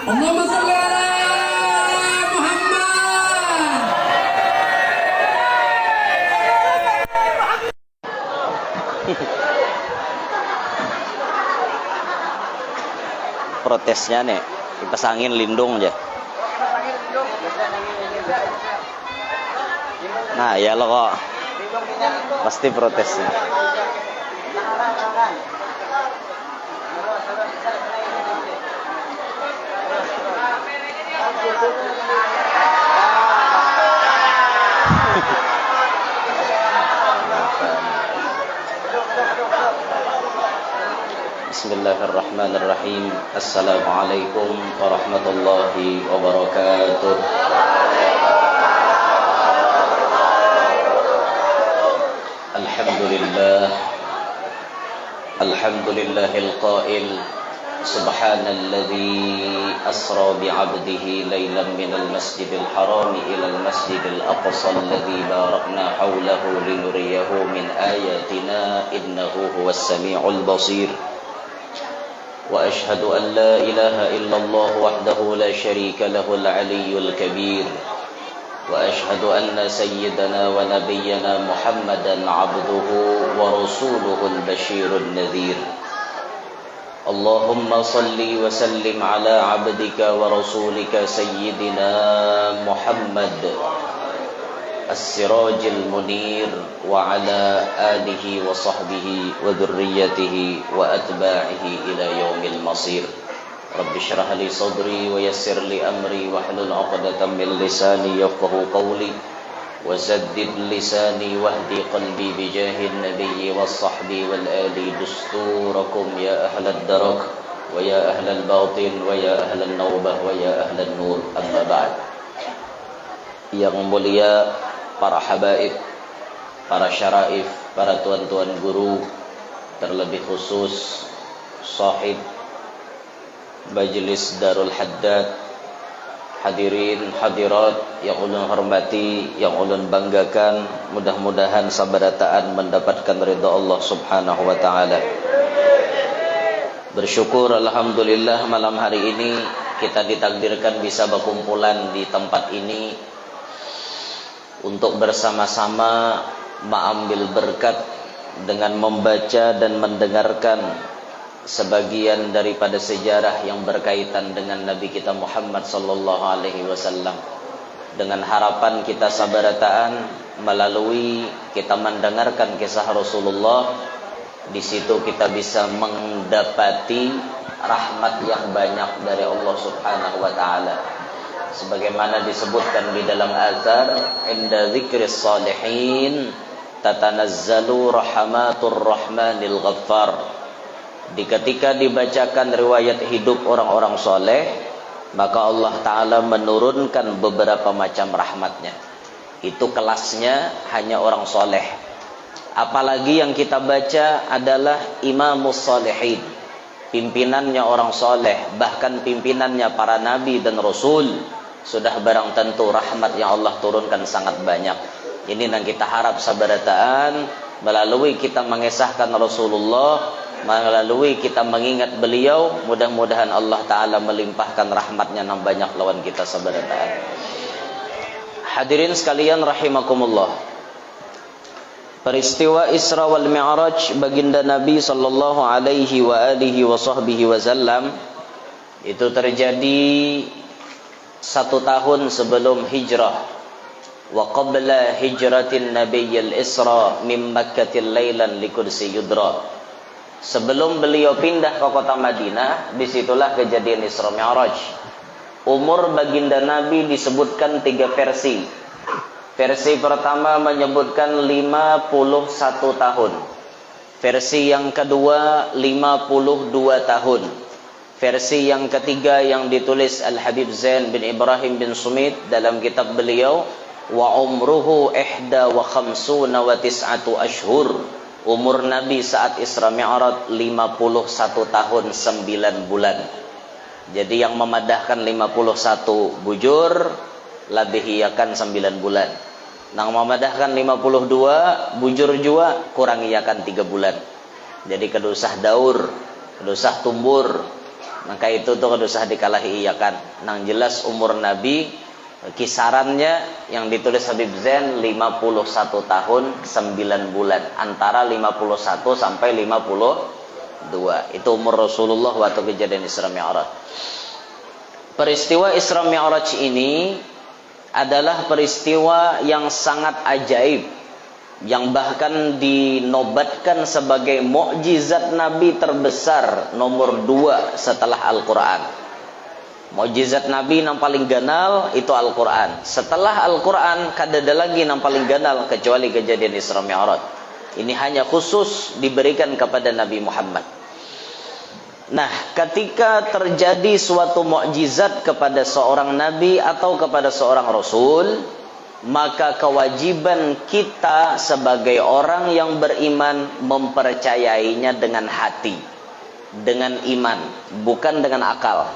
Allahumma sholli ala Muhammad. Protesnya nih dipasangin lindung aja. Nah ya lo kok pasti protesnya. Bismillahirrahmanirrahim. Assalamualaikum warahmatullahi wabarakatuh. Alhamdulillah. Alhamdulillahil qail subhanalladzi asra bi'abdihi laylan minal masjidil harami ilal masjidil aqsa alladzi barakna hawlahu linuriyahu min ayatina innahu huwas sami'ul basir. Wa ashhadu an la ilaha illallah wahdahu la syarika lahul aliyyul kabir. Wa ashhadu anna sayyidana wa nabiyyana Muhammadan abduhu wa rasuluhul basyirun nadhir. Allahumma salli wa sallim ala abdika wa rasulika sayyidina Muhammad as-sirajil munir wa ala alihi wa sahbihi wa dhurriyyatihi wa atba'ihi ila yaumil masir. Rabbi shrah li sadri wa yassir li amri wa hlul 'uqdatam min lisani yafqahu qawli wa saddid lisani wahdi qalbi bi jahin nabiyyi was sahbi wal ali dusturakum ya ahlad darak wa ya ahlal batin wa ya ahlan nawbah wa ya ahlan nur. Amma ba'd. Yang mulia para habaib, para syaraif, para tuan-tuan guru, terlebih khusus sahib Majelis Darul Haddad, hadirin hadirat yang ulun hormati, yang ulun banggakan, mudah-mudahan sabarataan mendapatkan ridha Allah Subhanahu wa taala. Bersyukur alhamdulillah malam hari ini kita ditakdirkan bisa berkumpulan di tempat ini untuk bersama-sama mengambil berkat dengan membaca dan mendengarkan sebagian daripada sejarah yang berkaitan dengan Nabi kita Muhammad sallallahu alaihi wasallam, dengan harapan kita sabarataan melalui kita mendengarkan kisah Rasulullah, di situ kita bisa mendapati rahmat yang banyak dari Allah Subhanahu wa taala. Sebagaimana disebutkan di dalam azar, inda dzikris salihin tatanazzalu rahmatur rahmanil ghaffar. Ketika dibacakan riwayat hidup orang-orang soleh, maka Allah Ta'ala menurunkan beberapa macam rahmatnya. Itu kelasnya hanya orang soleh. Apalagi yang kita baca adalah imamus solehin, pimpinannya orang soleh, bahkan pimpinannya para nabi dan rasul. Sudah barang tentu rahmat yang Allah turunkan sangat banyak. Ini yang kita harap sabarataan melalui kita mengesahkan Rasulullah, melalui kita mengingat beliau, mudah-mudahan Allah Ta'ala melimpahkan rahmatnya yang banyak lawan kita sabarataan. Hadirin sekalian rahimakumullah, peristiwa Isra wal Mi'raj baginda Nabi sallallahu alaihi wa alihi wa sahbihi wasallam itu terjadi 1 tahun sebelum hijrah, wa qabla hijratin nabiyyil Isra min Makkatil laylan likursi yudra. Sebelum beliau pindah ke kota Madinah, disitulah kejadian Isra Mi'raj. Umur baginda Nabi disebutkan 3 versi. Versi pertama menyebutkan 51 tahun. Versi yang kedua 52 tahun. Versi yang ketiga yang ditulis Al-Habib Zain bin Ibrahim bin Sumit dalam kitab beliau, wa umruhu ihda wa khamsuna wa tis'atu ashhur. Umur Nabi saat Isra Mi'raj 51 tahun 9 bulan. Jadi yang memadahkan 51 bujur, lebih iakan 9 bulan. Yang memadahkan 52 bujur jua, kurang iakan 3 bulan. Jadi kedusah daur, kedusah tumbur, Maka itu tuh kada usah dikalahi iyakan. Nang jelas umur Nabi kisarannya yang ditulis Habib Zain 51 tahun 9 bulan, antara 51 sampai 52. Itu umur Rasulullah waktu kejadian Isra Mi'raj. Peristiwa Isra Mi'raj ini adalah peristiwa yang sangat ajaib, yang bahkan dinobatkan sebagai mukjizat Nabi terbesar nomor 2 setelah Al-Quran. Mukjizat Nabi yang paling ganal itu Al-Quran. Setelah Al-Quran kadada lagi yang paling ganal kecuali kejadian Isra Mi'raj. Ini hanya khusus diberikan kepada Nabi Muhammad. Nah, ketika terjadi suatu mukjizat kepada seorang nabi atau kepada seorang rasul, maka kewajiban kita sebagai orang yang beriman mempercayainya dengan hati, dengan iman, bukan dengan akal.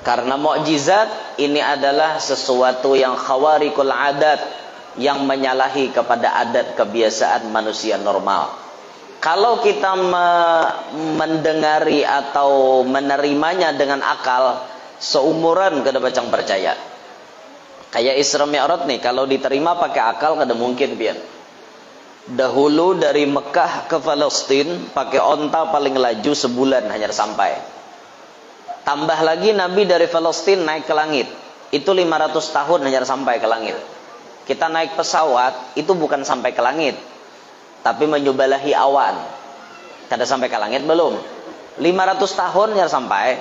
Karena mukjizat ini adalah sesuatu yang khawariqul adat, yang menyalahi kepada adat kebiasaan manusia normal. Kalau kita mendengari atau menerimanya dengan akal, seumuran kada bacang percaya. Kayak Isra Mi'raj nih, kalau diterima pakai akal kada mungkin pian. Dahulu dari Mekah ke Palestina pakai onta paling laju sebulan hanya sampai. Tambah lagi Nabi dari Palestina naik ke langit, itu 500 tahun hanya sampai ke langit. Kita naik pesawat itu bukan sampai ke langit, tapi menyubalahi awan. Kada sampai ke langit belum. 500 tahun ya sampai.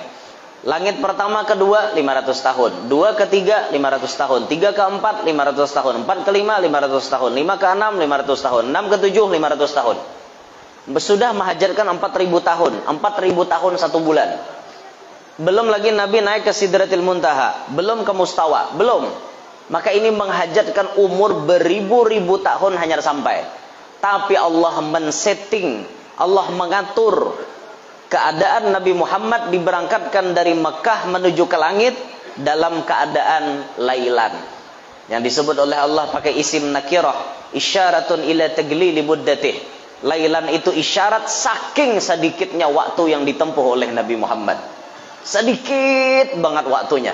Langit pertama kedua 500 tahun, 2 ketiga 500 tahun, 3 keempat 500 tahun, 4 kelima 500 tahun, 5 ke 6 500 tahun, 6 ke 7 500 tahun. Sudah menghajatkan 4000 tahun, 4000 tahun 1 bulan. Belum lagi Nabi naik ke Sidratil Muntaha, belum ke Mustawa, belum. Maka ini menghajatkan umur beribu-ribu tahun hanya sampai. Tapi Allah men-setting, Allah mengatur keadaan Nabi Muhammad diberangkatkan dari Mekah menuju ke langit dalam keadaan lailan. Yang disebut oleh Allah pakai isim nakirah, isyaratun ila taglili muddatih. Lailan itu isyarat saking sedikitnya waktu yang ditempuh oleh Nabi Muhammad. Sedikit banget waktunya.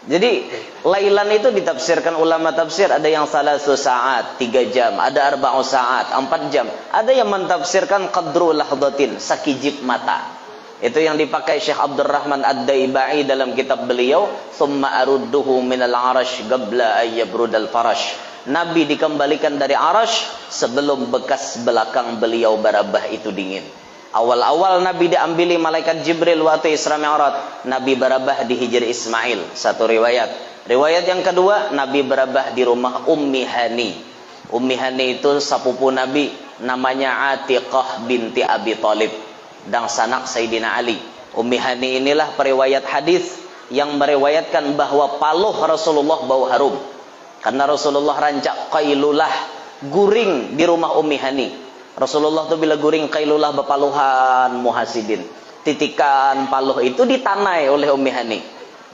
Jadi lailan itu ditafsirkan ulama tafsir, ada yang salasu saat 3 jam, ada 4 saat 4 jam, ada yang mentafsirkan qadru lahdatin, sakijib mata. Itu yang dipakai Syekh Abdurrahman Ad-Daibai dalam kitab beliau, summa arudduhu minal arash qabla ayyabrudal farash. Nabi dikembalikan dari arash sebelum bekas belakang beliau barabah itu dingin. Awal-awal Nabi diambili malaikat Jibril waktu Isra Mi'raj, Nabi berabah di Hijr Ismail, satu riwayat. Riwayat yang kedua, Nabi berabah di rumah Ummi Hani. Ummi Hani itu sepupu Nabi, namanya Atiqah binti Abi Thalib, dan sanak Sayyidina Ali. Ummi Hani inilah periwayat hadis yang meriwayatkan bahwa paluh Rasulullah bau harum. Karena Rasulullah rancak qailulah, guring di rumah Ummi Hani. Rasulullah tuh bila guring qailulah bepaluhan muhasidin. Titikan paluh itu ditanai oleh Ummi Hani.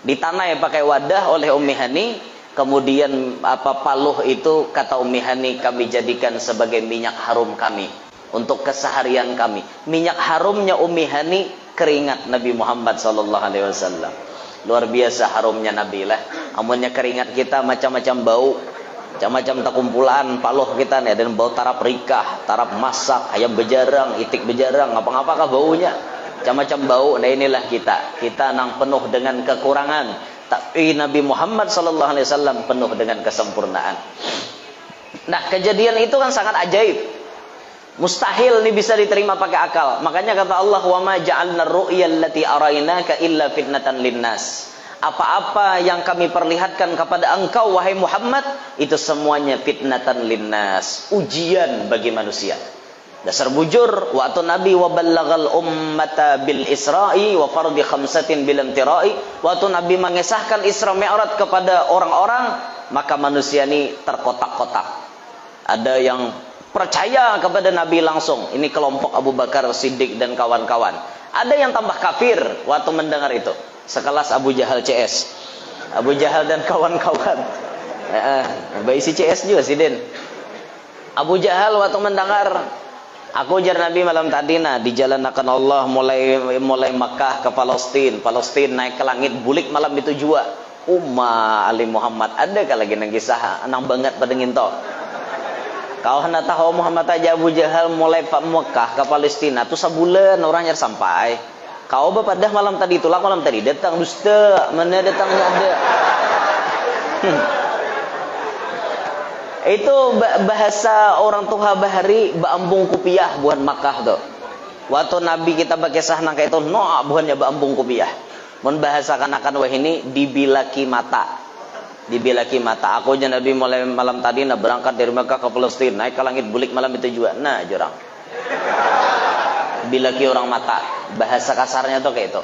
Ditanai pakai wadah oleh Ummi Hani. Kemudian paluh itu kata Ummi Hani kami jadikan sebagai minyak harum kami untuk keseharian kami. Minyak harumnya Ummi Hani keringat Nabi Muhammad sallallahu alaihi wasallam. Luar biasa harumnya Nabi lah. Amunnya keringat kita macam-macam bau. Macam-macam tak kumpulan paluh kita nih, dan bau tarap rikah, tarap masak, ayam bejarang, itik bejarang, apa-apakah baunya, macam-macam bau. Nah inilah kita nang penuh dengan kekurangan, tapi Nabi Muhammad SAW penuh dengan kesempurnaan. Nah kejadian itu kan sangat ajaib, mustahil nih bisa diterima pakai akal. Makanya kata Allah, wa ma ja'alna ar-ru'ya allati arainaka illa fitnatan linnas. Apa-apa yang kami perlihatkan kepada engkau wahai Muhammad, itu semuanya fitnatan linnas, ujian bagi manusia. Dasar bujur, waktu Nabi wa ballagal ummata bil isra'i wa fardi khamsatin bil imtira'i, waktu Nabi mengesahkan Isra Mi'raj kepada orang-orang, maka manusia ini terkotak-kotak. Ada yang percaya kepada Nabi langsung, ini kelompok Abu Bakar Siddiq dan kawan-kawan. Ada yang tambah kafir waktu mendengar itu, sekelas Abu Jahal CS, Abu Jahal dan kawan-kawan. Bayi si CS juga sih Den. Abu Jahal waktu mendengar Aku jar Nabi malam tadi di jalan akan Allah mulai Makkah ke Palestina, naik ke langit bulik malam itu jua. Umma Ali Muhammad ada lagi nang kisah anang banget pada nginto. Kau hendak tahu Muhammad aja Abu Jahal mulai Makkah ke Palestina tuh sebulan orangnya sampai. Kau bapak dah malam tadi tulak malam tadi datang dusta mana datangnya ada. Itu bahasa orang tua bahari baambung kupiah buat Makkah tuh. Waktu Nabi kita pakai sahna kayak itu no bukannya baambung kupiah. Mun bahasa kanakan wah ini dibilaki mata. Dibilaki mata. Aku aja Nabi mulai malam tadi berangkat dari Makkah ke Palestina naik ke langit bulik malam itu juga. Nah jurang. Bilaki orang mata. Bahasa kasarnya tuh kayak itu.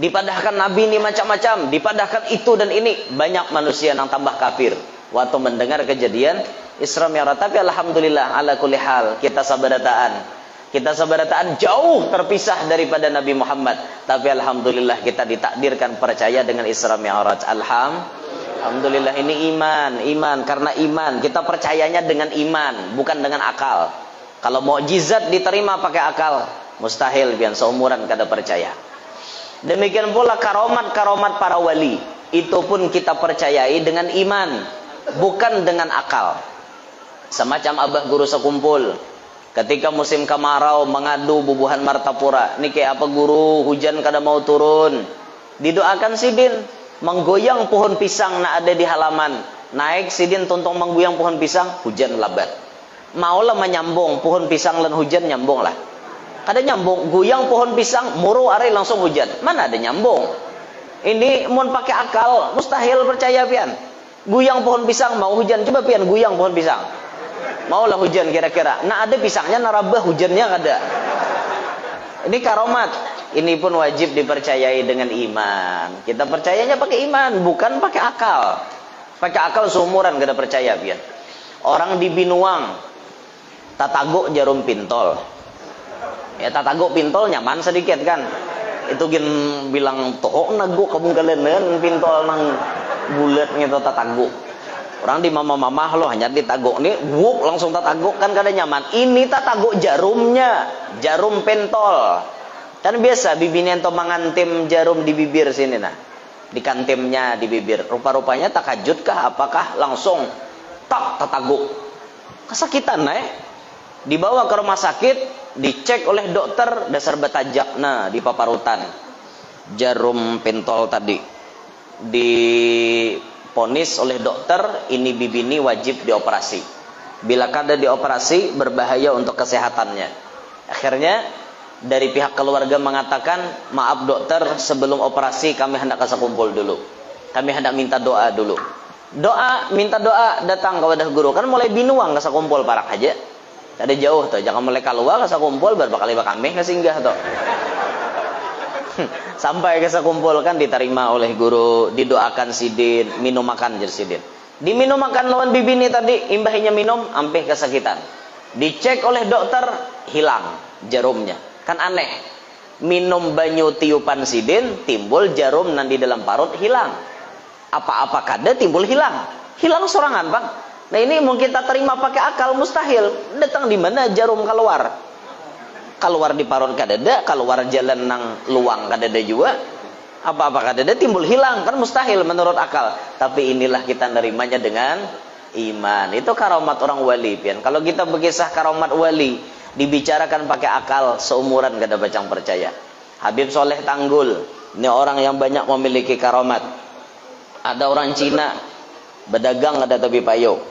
Dipadahkan Nabi ini macam-macam, dipadahkan itu dan ini banyak manusia yang tambah kafir. Waktu mendengar kejadian Isra Mi'raj, tapi alhamdulillah ala kulli hal kita sabarataan jauh terpisah daripada Nabi Muhammad, tapi alhamdulillah kita ditakdirkan percaya dengan Isra Mi'raj. Alhamdulillah ini iman karena iman kita percayanya dengan iman bukan dengan akal. Kalau mukjizat diterima pakai akal mustahil biar seumuran kada percaya. Demikian pula karomat para wali itu pun kita percayai dengan iman bukan dengan akal. Semacam abah guru sekumpul ketika musim kemarau mengadu bubuhan martapura, ini kayak apa guru hujan kada mau turun, didoakan sidin menggoyang pohon pisang na ada di halaman, naik sidin tontong menggoyang pohon pisang, hujan labat, maulah menyambung pohon pisang dan hujan nyambung lah, kada nyambung, goyang pohon pisang muru are langsung hujan, mana ada nyambung. Ini mun pakai akal mustahil percaya pian. Guyang pohon pisang mau hujan, coba pian guyang pohon pisang. Maulah hujan kira-kira. Nah ada pisangnya narabah hujannya kada. Ini karomat. Ini pun wajib dipercayai dengan iman. Kita percayanya pakai iman, bukan pakai akal. Pakai akal seumuran kada percaya pian. Orang di Binuang tataguk jarum pintol. Ya tataguk pintol nyaman sedikit kan. Itu gin bilang toh naguk kabung kalenan pintol nang bulat gitu tataguk. Orang di mama-mama lo hanya ditaguk nih, wuk langsung tataguk kan kada nyaman. Ini tataguk jarumnya, jarum pentol. Kan biasa bibine ento mangantim jarum di bibir sini nah. Dikantimnya di bibir. Rupa-rupanya takajud kah apakah langsung tak tataguk. Kesakitan dibawa ke rumah sakit, dicek oleh dokter dasar batajak nah di paparutan. Jarum pentol tadi. Diponis oleh dokter ini bibi ini wajib dioperasi. Bila kada dioperasi berbahaya untuk kesehatannya. Akhirnya dari pihak keluarga mengatakan, maaf dokter, sebelum operasi kami hendak kumpul dulu. Kami hendak minta doa dulu. Minta doa datang kepada guru. Kan mulai Binuang kumpul parak aja. Ada jauh tuh, jangan mulai keluar kumpul berbakali kami singgah tuh. Sampai kumpul kan diterima oleh guru, didoakan sidin, minum makan jer sidin. Diminum makan lawan bibi ini tadi, imbahnya minum, ampih kesakitan. Dicek oleh dokter, hilang jarumnya. Kan aneh. Minum banyu tiupan sidin, timbul jarum nan di dalam parut hilang. Apa-apa kada timbul hilang. Hilang sorangan, Bang. Nah ini mau kita terima pakai akal mustahil. Datang di mana jarum keluar? Keluar di parut kadada, keluar jalan nang luang kadada juga. Apa-apa kadada timbul hilang, kan mustahil menurut akal. Tapi inilah kita nerimanya dengan iman. Itu karomat orang wali pian. Kalau kita berkisah karomat wali dibicarakan pakai akal, seumuran kada bacang percaya. Habib Soleh Tanggul, ini orang yang banyak memiliki karomat. Ada orang Cina berdagang ada tapi payo.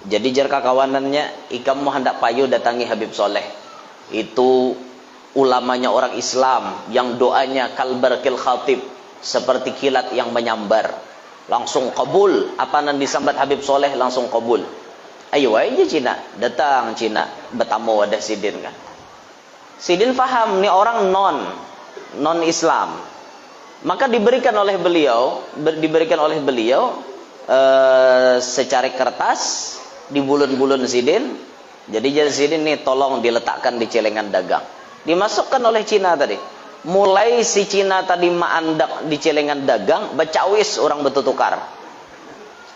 Jadi jar kawanannya, ikam mau hendak payo datangi Habib Soleh. Itu ulamanya orang Islam yang doanya kalbarkil khatib, seperti kilat yang menyambar, langsung kabul. Apa yang disambat Habib Soleh langsung kabul. Ayo aja Cina, datang Cina, bertamu ada sidin kan. Sidin faham nih orang non Islam, maka diberikan oleh beliau secara kertas di bulun-bulun sidin. Jadi jadi sidin nih tolong diletakkan di celengan dagang. Dimasukkan oleh Cina tadi. Mulai si Cina tadi maandak di celengan dagang, becawis orang bertukar.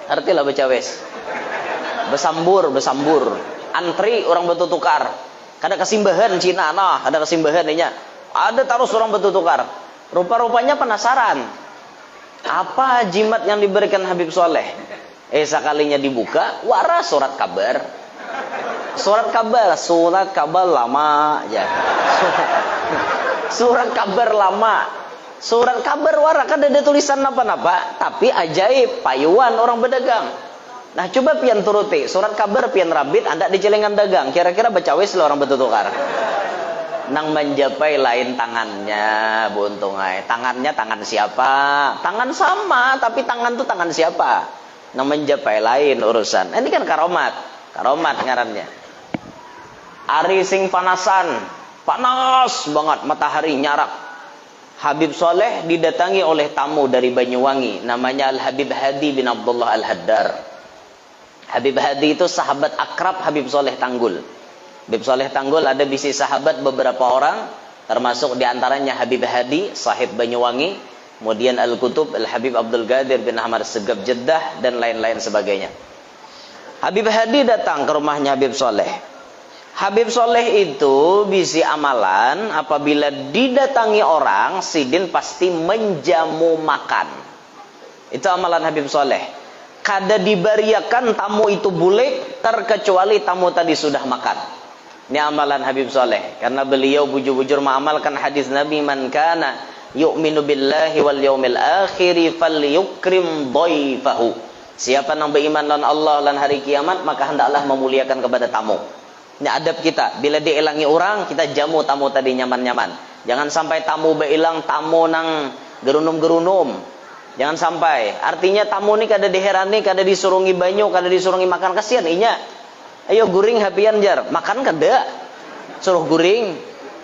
Artilah becawis. Besambur. Antri orang bertukar. Kada kesimbahan Cina nah, ada kesimbahan inya. Ada taruh orang bertukar. Rupa-rupanya penasaran. Apa jimat yang diberikan Habib Soleh? Sekalinya dibuka, waras surat kabar. Surat kabar lama ya. Surat kabar lama. Surat kabar wara kan ada tulisan apa-apa, tapi ajaib, payuan orang berdagang. Nah coba pian turuti, surat kabar pian rabit anda di celengan dagang, kira-kira baca wis orang bertukar. Nang menjapai lain tangannya, buntungai. Tangannya tangan siapa? Tangan sama, tapi tangan tuh tangan siapa? Nang menjapai lain urusan. Ini kan karomat ngarannya. Ari sing panasan, panas banget matahari nyarak. Habib Soleh didatangi oleh tamu dari Banyuwangi, namanya Al Habib Hadi bin Abdullah Al Haddar. Habib Hadi itu sahabat akrab Habib Soleh Tanggul. Habib Soleh Tanggul ada bisi sahabat beberapa orang, termasuk diantaranya Habib Hadi, sahib Banyuwangi, kemudian Al-Kutub, Al-Habib Abdul Qadir bin Ahmad Segaf Jeddah, dan lain-lain sebagainya. Habib Hadi datang ke rumahnya Habib Soleh. Habib Soleh itu bisi amalan, apabila didatangi orang, sidin pasti menjamu makan. Itu amalan Habib Soleh. Kada dibariakan tamu itu bulik, terkecuali tamu tadi sudah makan. Ini amalan Habib Soleh, karena beliau bujur-bujur mengamalkan hadis Nabi, man kana yu'minu billahi wal yaumil akhiri falyukrim dhaifahu. Siapa yang beriman dengan Allah dan hari kiamat, maka hendaklah memuliakan kepada tamu. Ini adab kita, bila dielangi orang, kita jamu tamu tadi nyaman-nyaman. Jangan sampai tamu beilang, tamu nang gerunum-gerunum. Jangan sampai, artinya tamu ni kada diherani, kada disurungi banyu, kada disurungi makan, kasihan inya. Ayo guring hapian jar, makan kada, suruh guring.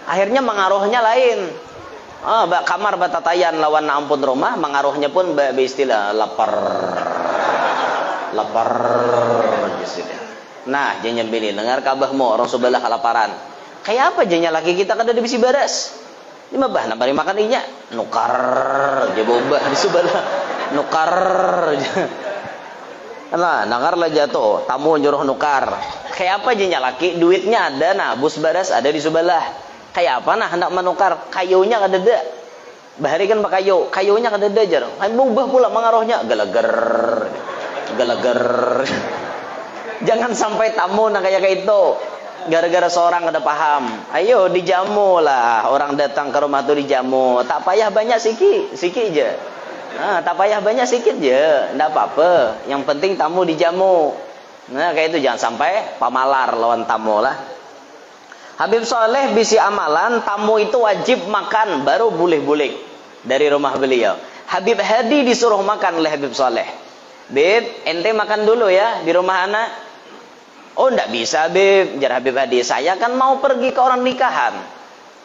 Akhirnya mengaruhnya lain. Kamar batatayan lawan ampun rumah, mengaruhnya pun beristilah lapar. Nah, jangan bini dengar kabahmu orang sebelah kelaparan. Kayak apa janya laki kita kada dibisi baras. Ini mah bah nambari makan inya nukar je bobah di sebelah nukar. Nah, nakar lah jatuh, tamu nyuruh nukar. Kayak apa jenya laki, duitnya ada nah, bus baras ada di sebelah. Kayak apa nah hendak menukar, kayunya kada ada. Bahari kan pakai kayu, kayunya kada ada jar. Hai bubah pula mengaruhnya galager. Jangan sampai tamu nah kayak itu. Gara-gara seorang kada paham. Ayo dijamu lah, orang datang ke rumah tu dijamu. Tak payah banyak sikit je. Tak payah banyak sikit je, ndak apa-apa. Yang penting tamu dijamu. Nah, kayak itu jangan sampai pamalar lawan tamu lah. Habib Soleh bisi amalan, tamu itu wajib makan baru boleh-boleh dari rumah beliau. Habib Hadi disuruh makan oleh Habib Soleh. Bib, ente makan dulu ya di rumah anak. Oh, ndak bisa, Bib. Jar Habib Hadi, saya kan mau pergi ke orang nikahan.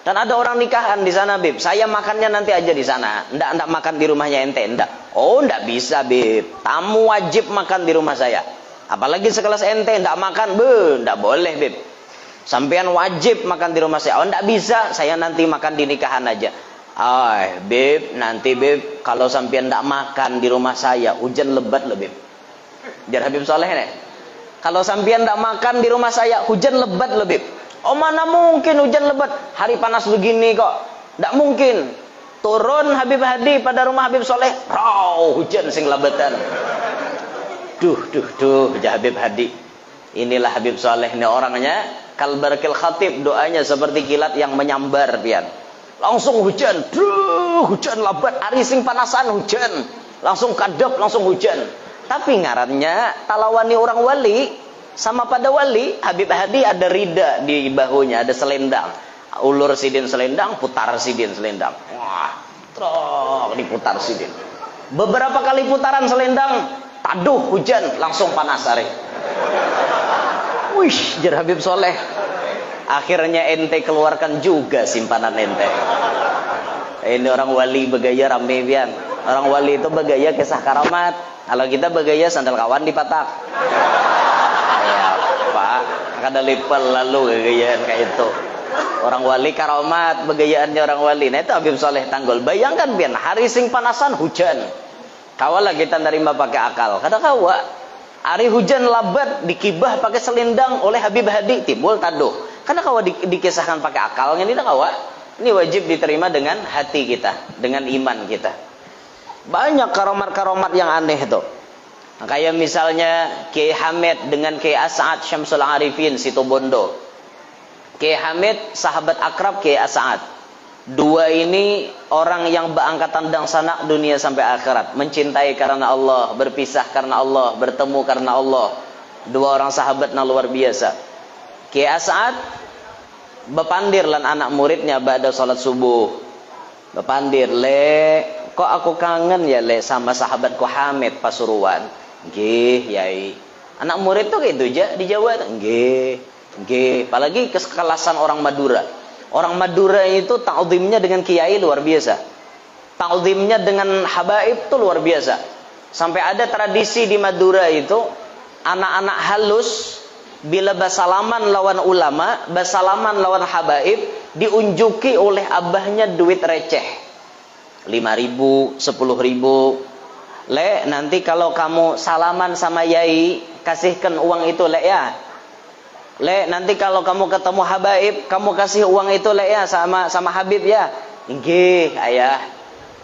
Dan ada orang nikahan di sana, Bib. Saya makannya nanti aja di sana. Ndak makan di rumahnya ente, ndak. Oh, ndak bisa, Bib. Tamu wajib makan di rumah saya. Apalagi sekelas ente ndak makan, ndak boleh, Bib. Sampean wajib makan di rumah saya. Oh, ndak bisa. Saya nanti makan di nikahan aja. Bib, nanti Bib, kalau sampean ndak makan di rumah saya, hujan lebat loh, Bib. Jar Habib Soleh nih. Kalau sampean ndak makan di rumah saya, hujan lebat lebih. Oh, mana mungkin hujan lebat? Hari panas begini kok. Ndak mungkin. Turun Habib Hadi pada rumah Habib Soleh, hujan sing lebatan. Duh, Habib Hadi. Inilah Habib Soleh ini orangnya. Kalbarkil khatib, doanya seperti kilat yang menyambar pian. Langsung hujan. Hujan lebat. Hari sing panasan hujan. Langsung kadep, langsung hujan. Tapi ngarannya talawani orang wali, sama pada wali Habib Hadi ada rida di bahunya, ada selendang. Ulur sidin selendang, putar sidin selendang. Wah, trok diputar sidin. Beberapa kali putaran selendang, taduh hujan, langsung panas hari. Wih, jar Habib Soleh. Akhirnya ente keluarkan juga simpanan ente. Ini orang wali bergaya rame pian. Orang wali itu bergaya kisah karamat. Kalau kita bergaya sandal kawan dipatak. Ya, Pak, kada lepel lalu gayaan kayak itu. Orang wali karamat, bergayaannya orang wali. Nah, itu Habib Soleh Tanggul. Bayangkan pian, hari sing panasan hujan. Kawalah kita nerima pakai akal. Kada kawa. Hari hujan labat dikibah pakai selendang oleh Habib Hadi, timbul taduh. Karena kalau dikisahkan pakai akalnya tidak kawa. Ini wajib diterima dengan hati kita, dengan iman kita. Banyak karomat-karomat yang aneh itu. Nah, kayak misalnya Kiai Hamid dengan Kiai As'ad Syamsul Arifin Situbondo. Kiai Hamid sahabat akrab Kiai As'ad. Dua ini orang yang berangkatan dan sanak dunia sampai akhirat, mencintai karena Allah, berpisah karena Allah, bertemu karena Allah. Dua orang sahabat yang luar biasa. Kiai As'ad bepandir lan anak muridnya ba'da salat subuh. Bepandir, "Le, kok aku kangen ya Le sama sahabatku Hamid Pasuruan." "Nggih, Yai." Anak murid tuh gitu aja di Jawa tuh, "Nggih, nggih." Apalagi kesekelasan orang Madura. Orang Madura itu ta'zimnya dengan kiai luar biasa. Ta'zimnya dengan habaib tuh luar biasa. Sampai ada tradisi di Madura itu anak-anak halus bila bersalaman lawan ulama, bersalaman lawan habaib, diunjuki oleh abahnya duit receh. 5.000, 10.000. "Le, nanti kalau kamu salaman sama Yai, kasihkan uang itu Le ya. Le, nanti kalau kamu ketemu habaib, kamu kasih uang itu Le ya sama Habib ya." "Nggih, Ayah."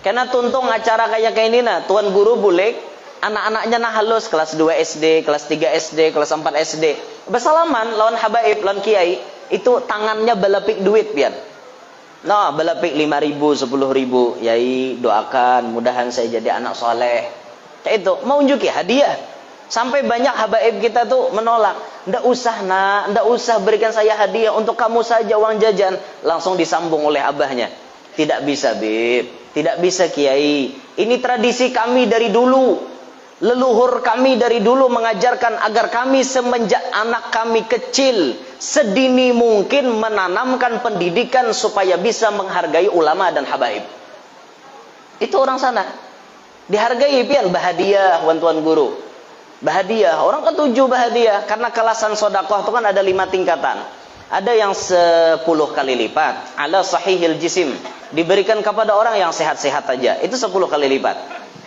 Karena tuntung acara kayak ini nah, tuan guru bulik, anak-anaknya nah halus kelas 2 SD, kelas 3 SD, kelas 4 SD. Bersalaman lawan habaib, lawan kiai, itu tangannya belepik duit pian. Nah, belepik 5.000, 10.000. "Yai, doakan mudahan saya jadi anak soleh." Kayak itu, mau unjuki hadiah. Sampai banyak habaib kita tuh menolak. "Ndak usah nak, ndak usah berikan saya hadiah, untuk kamu saja uang jajan." Langsung disambung oleh abahnya. "Tidak bisa, Bib. Tidak bisa, Kiai. Ini tradisi kami dari dulu. Leluhur kami dari dulu mengajarkan agar kami semenjak anak kami kecil sedini mungkin menanamkan pendidikan supaya bisa menghargai ulama dan habaib." Itu orang sana. Dihargai pian bahadiah wan tuan guru. Bahadiah, orang ketujuh bahadiah. Karena kelasan sodakoh itu kan ada 5 tingkatan. Ada yang 10 kali lipat, ala sahihil jisim, diberikan kepada orang yang sehat-sehat aja, itu 10 kali lipat.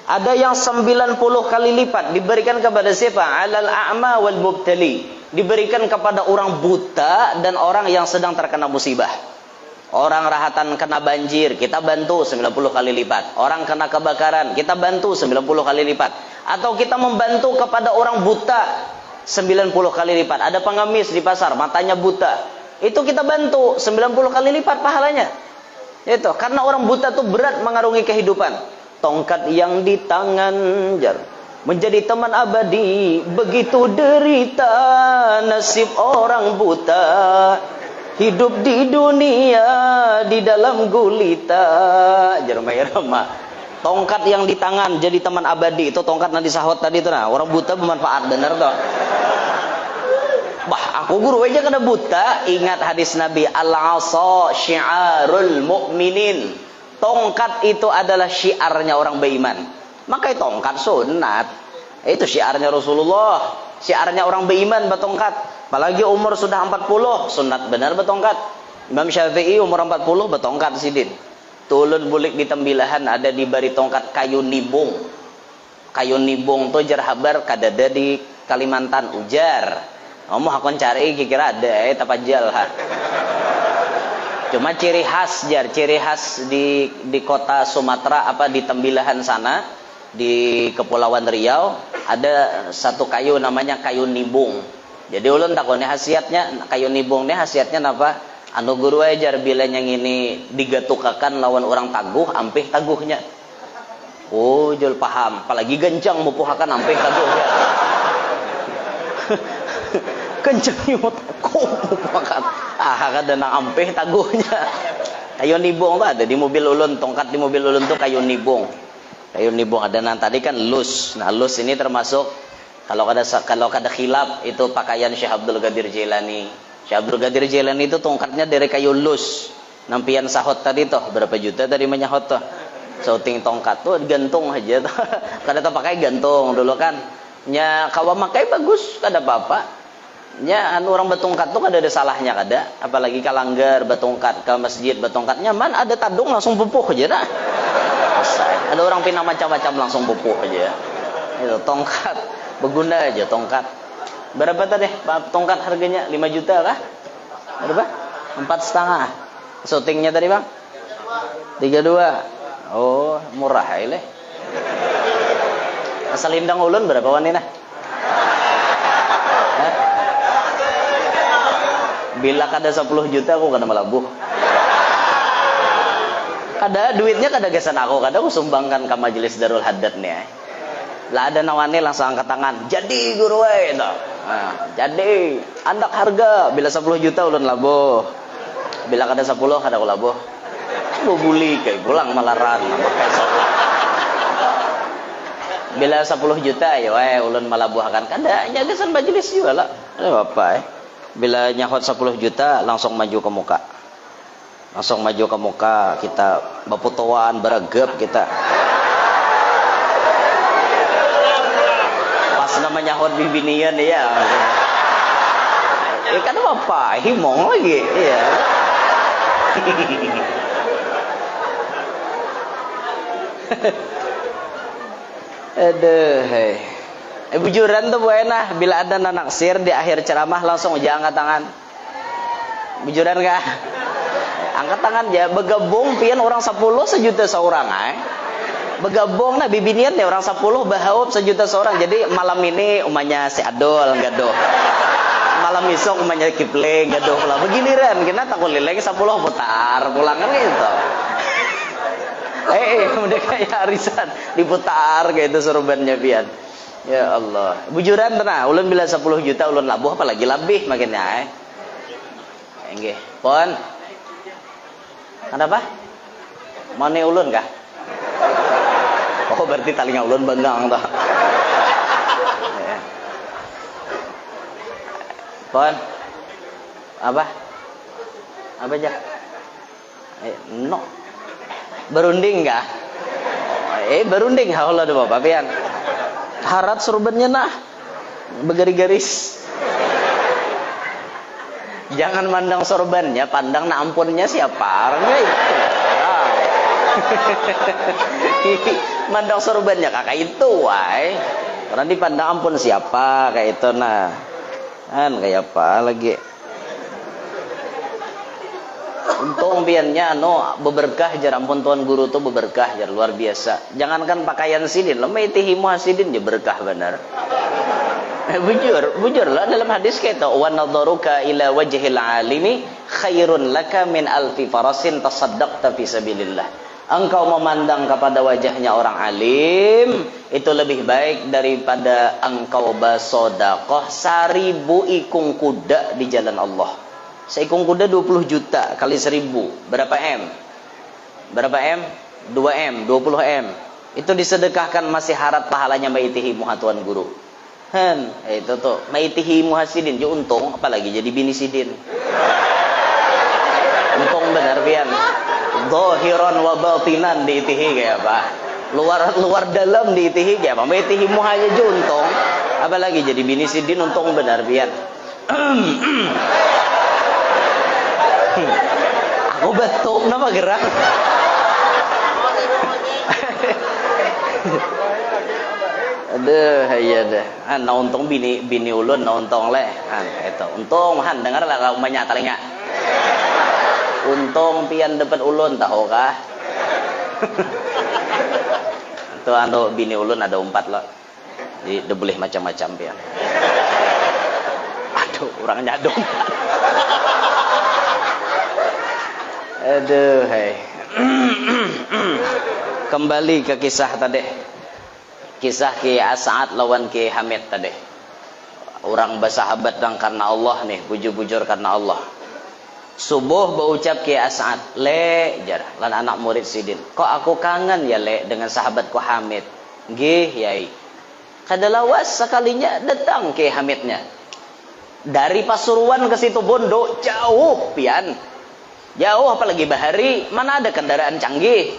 Ada yang 90 kali lipat, diberikan kepada siapa? Alal a'ma wal mubtali, diberikan kepada orang buta dan orang yang sedang terkena musibah. Orang rahatan kena banjir, kita bantu 90 kali lipat. Orang kena kebakaran, kita bantu 90 kali lipat. Atau kita membantu kepada orang buta 90 kali lipat. Ada pengemis di pasar, matanya buta, itu kita bantu 90 kali lipat pahalanya. Itu karena orang buta tuh berat mengarungi kehidupan. Tongkat yang di tangan jar menjadi teman abadi, begitu derita nasib orang buta, hidup di dunia di dalam gulita. Jar Mayrama. Tongkat yang di tangan jadi teman abadi, itu tongkat nanti sahot tadi itu nah. Orang buta bermanfaat bener toh. Bah, aku guru aja kena buta. Ingat hadis Nabi, al-asa syiarul mu'minin. Tongkat itu adalah syiarnya orang beriman. Makanya tongkat sunat. Itu syiarnya Rasulullah. Syiarnya orang beriman bertongkat. Apalagi umur sudah 40, sunat benar bertongkat. Imam Syafi'i umur 40 bertongkat sidin. Tulun bulik di tembilahan ada di bari tongkat kayu nibung. Kayu nibung tuh jar habar kadada di Kalimantan ujar. Ngomong hakon cari kira ada tapajal ha. Cuma ciri khas jar, ciri khas di kota Sumatera apa di tembilahan sana di Kepulauan Riau ada satu kayu namanya kayu nibung. Jadi ulun takone khasiatnya kayu nibung nih khasiatnya apa? Anu guru ajar bila yang ini digatukakan lawan orang taguh, ampih taguhnya. Oh, jul paham. Apalagi gencang mupuhakan ampih taguhnya. Kencang nyut, kok mupuhakan. Kada nang ampih taguhnya. Kayu nibung tuh ada di mobil ulun, tongkat di mobil ulun tuh kayu nibung. Kayu nibung ada nang tadi kan lus. Nah, lus ini termasuk kalau kada khilaf itu pakaian Syekh Abdul Qadir Jailani. Syekh Abdul Qadir Jailani itu tongkatnya dari kayu lus. Nampian sahot tadi toh, berapa juta tadi menyahot toh. Sauting tongkat tuh gantung aja toh. Kada pakai gantung dulu kan. Nya kawa makai bagus, kada apa-apa. Nya anu orang betongkat tuh kada ada salahnya kada. Apalagi kalanggar betongkat ke masjid betongkat nyaman, ada tadung langsung pupuh aja dah. Ada orang pina macam-macam langsung pupuh aja. Itu tongkat berguna aja tongkat. Berapa tadi tongkat harganya? 5 juta kah? Berapa? 4,5. Syutingnya tadi bang? 32. Oh murah ya. Asal indang ulun berapa wanita? Bila kada 10 juta aku kada melabuh. Kada duitnya kada gesan aku, kada aku sumbangkan ke majelis Darul Haddad nih. Lah ada nawani langsung angkat tangan. Jadi guru itu. Nah, jadi andak harga bila 10 juta ulun labuh. Bila kada 10 kada aku labuh. Lu buli kayak pulang malaran pakai solat. Bila 10 juta ya ulun malabuhkan kada nya gesan majelis juga lah. Apa bila nyahot 10 juta langsung maju ke muka. Langsung maju ke muka, kita baputuan beregep kita. Pas namanya hot bibinian ya. Kan apa? Himong lagi. Iya. Aduh, hei. Bujuran tuh buena bila ada naksir di akhir ceramah langsung aja angkat tangan. Bujuran kah? Angkat tangan aja, bergabung pian orang 10 sejuta seorang bergabung nah bibinian deh orang 10 bahaup sejuta seorang. Jadi malam ini umanya si Adol gaduh. Malam esok umanya Kipling gaduh lah. Begini Ren, kena takut lileng 10 putar pulangan gitu. Udah kayak arisan diputar kayak itu sorbannya pian. Ya Allah. Bujuran tenang, ulun bila 10 juta ulun labuh apalagi lebih makinnya nggih. Pon. Kenapa? Mane ulun kah? Oh berarti talinga ulun benggang toh. Pon. Apa? Apa aja? No. Berunding kah? Berunding Allah do Bapak pian. Harat surbannya nah. Bergaris-garis. Jangan mandang sorbannya, pandang na ampunnya siapa? Enggak itu. Mandang sorbannya kakak itu, wai. Karena dipandang ampun siapa kayak itu nah. Kan kayak apa lagi? Untung piannya beberkah jar ampun tuan guru tuh beberkah jar luar biasa. Jangankan pakaian sidin, lemah itihimu sidin je berkah benar. Bujur lah dalam hadis kayak itu wa nadharuka ila wajhil alimi khairun laka min alfi farasin tasaddaqta fi sabilillah. Engkau memandang kepada wajahnya orang alim itu lebih baik daripada engkau bersedekah 1000 ikung kuda di jalan Allah. Seikung kuda 20 juta kali 1000 berapa M? Berapa M? 2 M, 20 M. Itu disedekahkan masih harat pahalanya maitihi muhatuan guru. Itu tuh maitihi muhasidin je untung apalagi jadi bini sidin. Untung benar pian. Zahiran wa batinan diitihi kayak apa? Luar dalam diitihi kayak apa? Maitihi muhaja je untung apalagi jadi bini sidin untung benar pian. Aku batuk nama gerak. Aduh, iya deh. Nah untung bini ulun, nah untung leh. Itu untung dengar lah kalau banyak telinga. Untung pian depan ulun tahu kah? Itu bini ulun ada 4 loh. Jadi boleh macam-macam pian. Aduh, orangnya ada 4. Aduh, hei. Kembali ke kisah tadi. Kisah Ki As'ad lawan Ki Hamid tadi. Orang bersahabat dan karena Allah nih, bujur-bujur karena Allah. Subuh berucap Ki As'ad, "Le, jar, lan anak murid sidin. Kok aku kangen ya Le dengan sahabatku Hamid." Nggih, Yai. Kada lawas sekalinya datang Ki Hamidnya. Dari Pasuruan ke situ Bondo jauh pian. Jauh apalagi bahari, mana ada kendaraan canggih.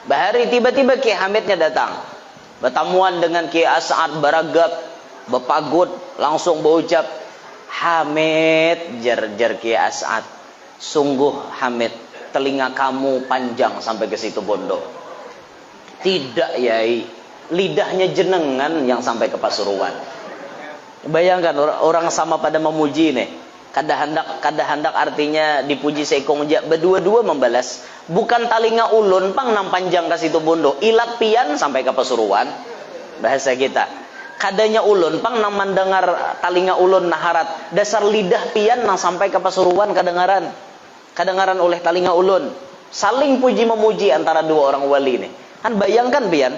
Bahari tiba-tiba Ki Hamidnya datang. Bertamuan dengan Ki As'ad baragap, bepagut, langsung berucap, "Hamid," jar Ki As'ad. "Sungguh Hamid, telinga kamu panjang sampai ke situ Bondo." "Tidak, Yai, lidahnya jenengan yang sampai ke Pasuruan." Bayangkan orang sama pada memuji nih. Kada hendak artinya dipuji seikong jak berdua-dua membalas. Bukan talinga ulun pang nang panjang ke situ bondo, ilat pian sampai ke Pasuruan. Bahasa kita. Kadanya ulun pang nang mendengar talinga ulun naharat, dasar lidah pian nang sampai ke Pasuruan kadengaran oleh talinga ulun. Saling puji memuji antara dua orang wali ini. Kan bayangkan pian,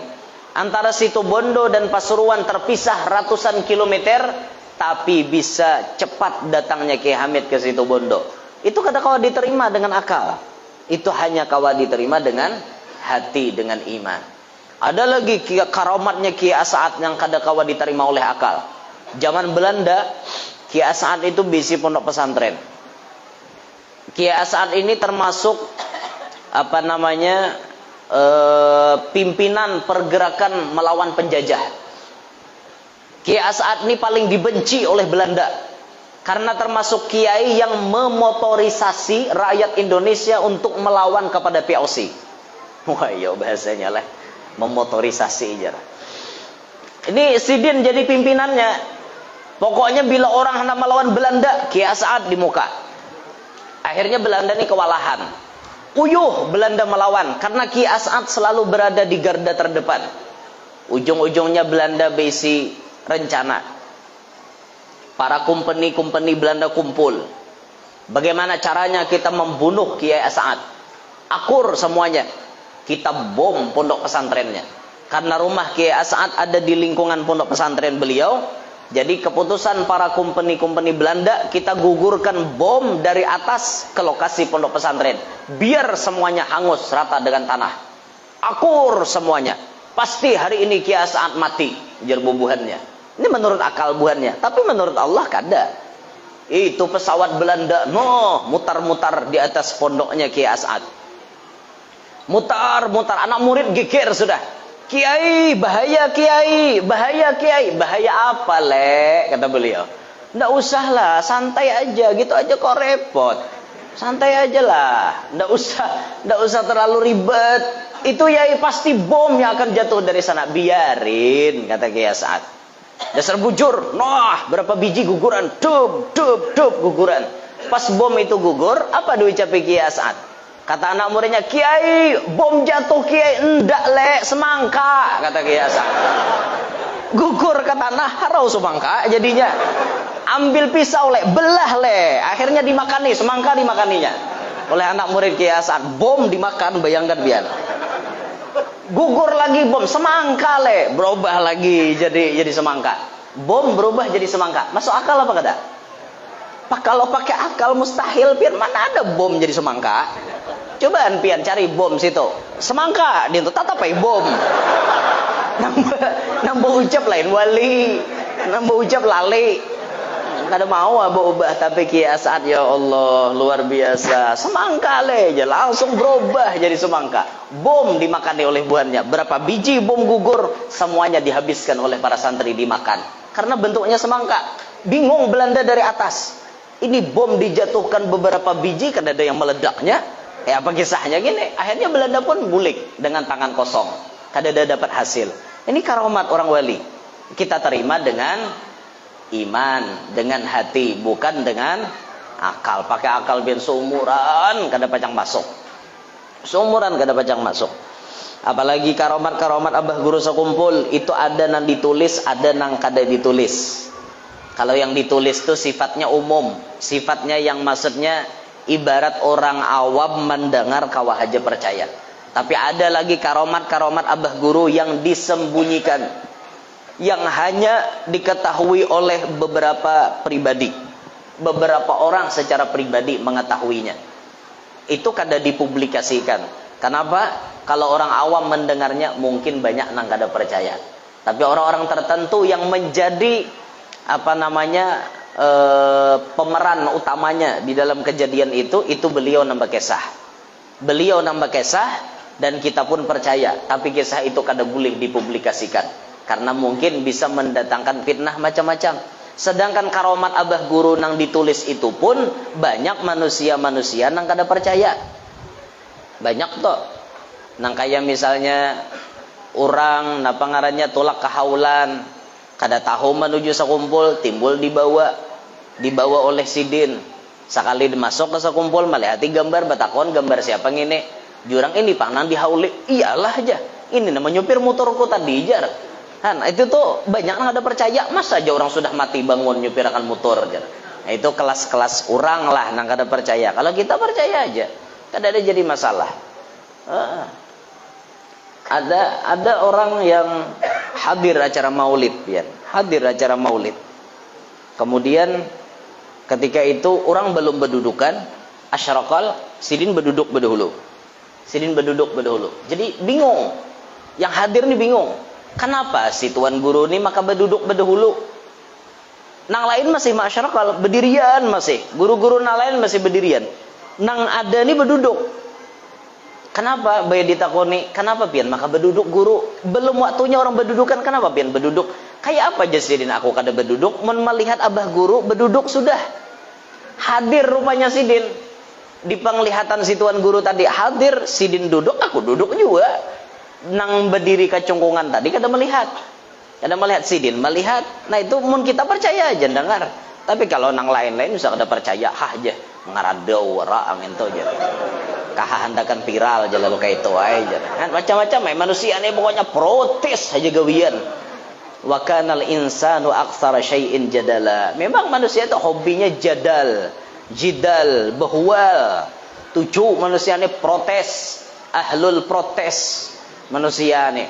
antara situ bondo dan Pasuruan terpisah ratusan kilometer, tapi bisa cepat datangnya Kiai Hamid ke situ bondo. Itu kada kawa diterima dengan akal. Itu hanya kawa diterima dengan hati, dengan iman. Ada lagi karamatnya Kiai As'ad yang kada kawa diterima oleh akal. Zaman Belanda, Kiai As'ad itu bisi pondok pesantren. Kiai As'ad ini termasuk pimpinan pergerakan melawan penjajah. Kiai As'ad ini paling dibenci oleh Belanda karena termasuk kiai yang memotorisasi rakyat Indonesia untuk melawan kepada POC. Wah, iya bahasanya lah, memotorisasi aja. Ini Sidin jadi pimpinannya. Pokoknya bila orang hendak melawan Belanda, Kiai As'ad di muka. Akhirnya Belanda ini kewalahan. Uyuh Belanda melawan karena Kiai As'ad selalu berada di garda terdepan. Ujung-ujungnya Belanda besi rencana. Para company Belanda kumpul. Bagaimana caranya kita membunuh Kiai As'ad? Akur semuanya. Kita bom pondok pesantrennya. Karena rumah Kiai As'ad ada di lingkungan pondok pesantren beliau. Jadi keputusan para company Belanda, kita gugurkan bom dari atas ke lokasi pondok pesantren. Biar semuanya hangus rata dengan tanah. Akur semuanya. Pasti hari ini Kiai As'ad mati. Jar bubuhannya. Ini menurut akal buhannya. Tapi menurut Allah kada. Itu pesawat Belanda. Mutar-mutar di atas pondoknya Kiai As'ad. Mutar-mutar. Anak murid geger sudah. Kiai, bahaya Kiai, bahaya Kiai. Bahaya apa le? Kata beliau. Nggak usah lah, santai aja. Gitu aja kok repot. Santai aja lah. Nggak usah terlalu ribet. Itu ya pasti bom yang akan jatuh dari sana. Biarin, kata Kiai As'ad. Dasar bujur. Berapa biji guguran. Dub guguran. Pas bom itu gugur, apa diucapi Kiai As'ad? Kata anak muridnya, Kiai, bom jatuh Kiai. Enggak le, semangka, kata Kiai As'ad. Gugur ke tanah, harau semangka jadinya. Ambil pisau le, belah le. Akhirnya dimakani, semangka dimakaninya oleh anak murid Kiai As'ad. Bom dimakan, bayangkan biar. Gugur lagi bom, semangka le, berubah lagi jadi semangka. Bom berubah jadi semangka. Masuk akal apa kada? Kalau pakai akal mustahil, pian mana ada bom jadi semangka? Cobaan pian cari bom situ. Semangka dia tuh tatap bom. Nambah ucap lain wali, nambah ucap lali. Kada mau ubah tapi Kiai As'ad ya Allah luar biasa. Semangka le aja langsung berubah jadi semangka. Bom dimakani oleh buahnya. Berapa biji bom gugur, semuanya dihabiskan oleh para santri dimakan. Karena bentuknya semangka. Bingung Belanda dari atas. Ini bom dijatuhkan beberapa biji kan ada yang meledaknya. Apa kisahnya gini? Akhirnya Belanda pun bulik dengan tangan kosong. Kada ada dapat hasil. Ini karomat orang wali. Kita terima dengan iman, dengan hati, bukan dengan akal. Pakai akal biar seumuran kada pacang masuk. Seumuran kada pacang masuk. Apalagi karomat-karomat abah guru sekumpul itu ada nang ditulis, ada nang kada ditulis. Kalau yang ditulis itu sifatnya umum, sifatnya yang maksudnya ibarat orang awam mendengar kawah aja percaya. Tapi ada lagi karomat-karomat abah guru yang disembunyikan, yang hanya diketahui oleh beberapa pribadi. Beberapa orang secara pribadi mengetahuinya. Itu kada dipublikasikan. Kenapa? Kalau orang awam mendengarnya mungkin banyak nang kada percaya. Tapi orang-orang tertentu yang menjadi pemeran utamanya di dalam kejadian itu beliau nambah kisah. Beliau nambah kisah dan kita pun percaya. Tapi kisah itu kada boleh dipublikasikan karena mungkin bisa mendatangkan fitnah macam-macam. Sedangkan karomat abah guru nang ditulis itu pun banyak manusia-manusia nang kada percaya. Banyak toh. Nang kayak misalnya orang napa ngarannya tolak kehaulan, kada tahu menuju sekumpul timbul dibawa dibawa oleh sidin. Sekali masuk ke sekumpul melihati gambar, batakon gambar siapa ngene, jurang ini panang dihauli, iyalah aja, ini namanya nyupir motorku tadi jar. Nah itu tuh banyak yang ada percaya, masa aja orang sudah mati bangun nyupir akan motor jar. Nah, itu kelas-kelas orang lah yang kada percaya. Kalau kita percaya aja, kada ada jadi masalah. Ada orang yang hadir acara maulid, ya. Hadir acara maulid. Kemudian ketika itu orang belum berdudukan, asyraqal, sidin berduduk berdahulu. Sidin berduduk berdahulu. Jadi bingung. Yang hadir nih bingung. Kenapa si tuan guru ini maka berduduk berdahulu? Nang lain masih masyarakat berdirian masih. Guru-guru nang lain masih berdirian. Nang ada nih berduduk. Kenapa? Bayar ditakoni. Kenapa pian? Maka berduduk guru. Belum waktunya orang berdudukan. Kenapa pian berduduk? Kayak apa jasidin aku kada berduduk? Melihat abah guru berduduk sudah. Hadir rupanya sidin. Di penglihatan si tuan guru tadi hadir, sidin duduk, aku duduk juga. Nang berdiri kecongkongan tadi kada melihat. Kada melihat sidin, melihat. Nah itu mun kita percaya aja dengar. Tapi kalau nang lain-lain bisa kada percaya, hah aja ngaradau ora angin to aja. Kahandakan viral aja lalu kayak itu aja. Kan macam-macam manusia ini pokoknya protes aja gawian. Wa kanal insanu aktsara syai'in jadala. Memang manusia itu hobinya jadal, jidal, bahwal. Tujuh manusia ini protes, ahlul protes manusia ini.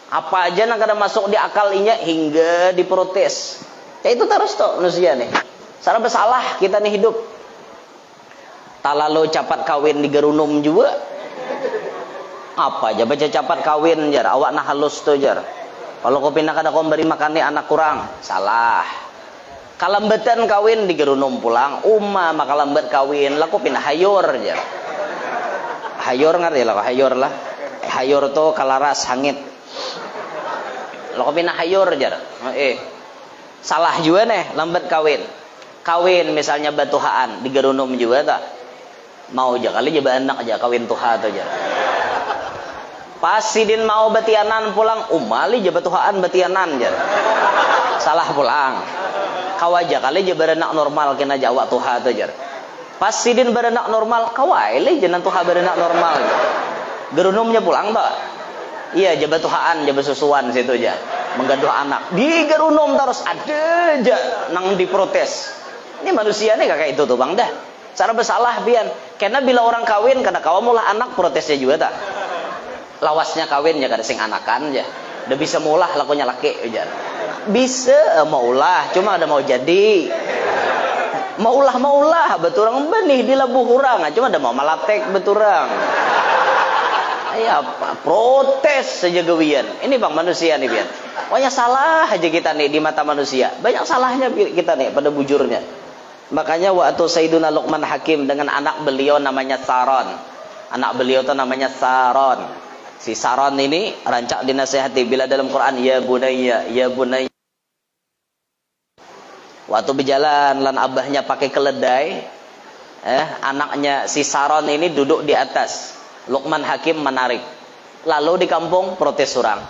Apa aja yang kada masuk di akalinya hingga diprotes. Ya itu terus tuh manusia nih. Salah bersalah kita nih hidup. Talalo capat kawin di gerunum juga. Apa aja baca capat kawin jar, awak nah halus tuh jar. Kalau kau pindah kada kau beri makan nih anak kurang, salah. Kalambetan kawin di gerunum pulang, maka lambat kawin, lah kau pindah hayor jar. Hayor ngerti lah, hayor lah. Hayor tuh kalaras hangit. Lo kau pindah hayor jar. Salah juga nih, lambat kawin. Kawin misalnya batuhaan di gerunum juga tak. Mau aja kali aja anak aja kawin tuha tuh aja. Pas sidin mau batianan pulang, umali aja batuhaan batianan aja. Salah pulang. Kau aja kali aja beranak normal kena jawab tuha tuh aja. Pas sidin beranak normal, kau aja jangan tuha beranak normal. Gerunumnya pulang tak? Iya jabat tuhaan jabat susuan situ aja. Menggaduh anak di gerunum terus ada aja nang diprotes. Ini manusia nih kayak itu tuh bang dah. Cara bersalah pian. Karena bila orang kawin kada kawa mulah anak protesnya juga tak. Lawasnya kawin ya kada sing anakan aja. Udah bisa mulah lakunya laki aja. Bisa maulah cuma ada mau jadi. Maulah beturang benih di labuh urang cuma ada mau malatek beturang. Ya apa? Protes saja gawian. Ini bang manusia nih pian. Pokoknya salah aja kita nih di mata manusia. Banyak salahnya kita nih pada bujurnya. Makanya waktu Sayyiduna Luqman Hakim dengan anak beliau namanya Saron. Anak beliau itu namanya Saron. Si Saron ini rancak dinasihati bila dalam Quran ya bunayya, ya bunayya. Waktu berjalan lan abahnya pakai keledai, anaknya si Saron ini duduk di atas. Luqman Hakim menarik. Lalu di kampung protes orang.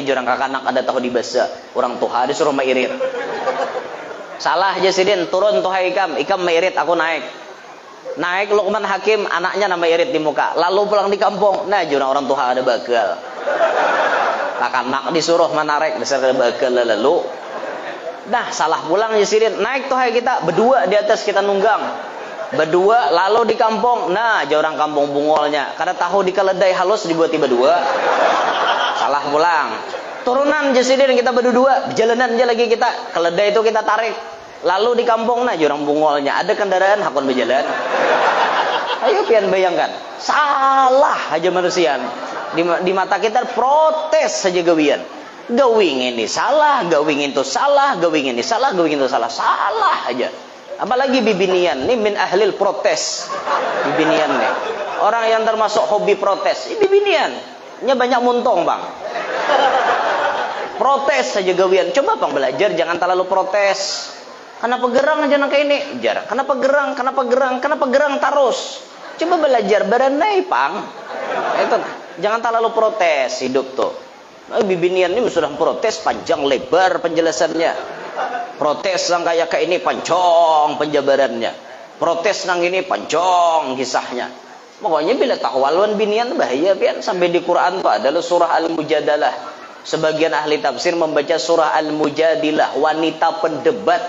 Jurang kakanak ada tahu di basa. Orang tuha disuruh mairit. Salah aja sidin turun tuha ikam mairit aku naik. Naik Luqman Hakim anaknya nama irit di muka. Lalu pulang di kampung. Nah jurang orang tuha ada bagal. Kakanak disuruh menarik dasar ada bagal lalu. Nah salah pulang aja sidin. Naik tuha kita berdua di atas kita nunggang. Berdua lalu di kampung. Nah orang kampung bungolnya kada tahu di keledai halus dibuat berdua. Salah pulang. Turunan jasidin kita berdua, jalanan aja lagi kita, keledai itu kita tarik. Lalu di kampung nah jurang bungolnya ada kendaraan hakun berjalan. Ayo pian bayangkan, salah aja manusia. Di mata kita protes saja gawian. Gawing ini salah, gawing itu salah, gawing ini salah, gawing itu salah, salah aja. Apalagi bibinian, ini min ahlil protes. Bibinian nih. Orang yang termasuk hobi protes, ini bibinian. Nya banyak muntong, Bang. Protes saja gawian. Coba Bang belajar jangan terlalu protes. Kenapa gerang aja nang kayak ini? Jar. Kenapa gerang terus? Coba belajar berenai, Pang. Itu jangan terlalu protes hidup tuh. Bibinian ini sudah protes panjang lebar penjelasannya. Protes yang kayak ini pancong penjabarannya. Protes nang ini pancong kisahnya. Pokoknya bila takwaluan binian bahaya pian. Sampai di Quran tuh adalah surah Al-Mujadalah. Sebagian ahli tafsir membaca surah Al-Mujadilah, wanita pendebat.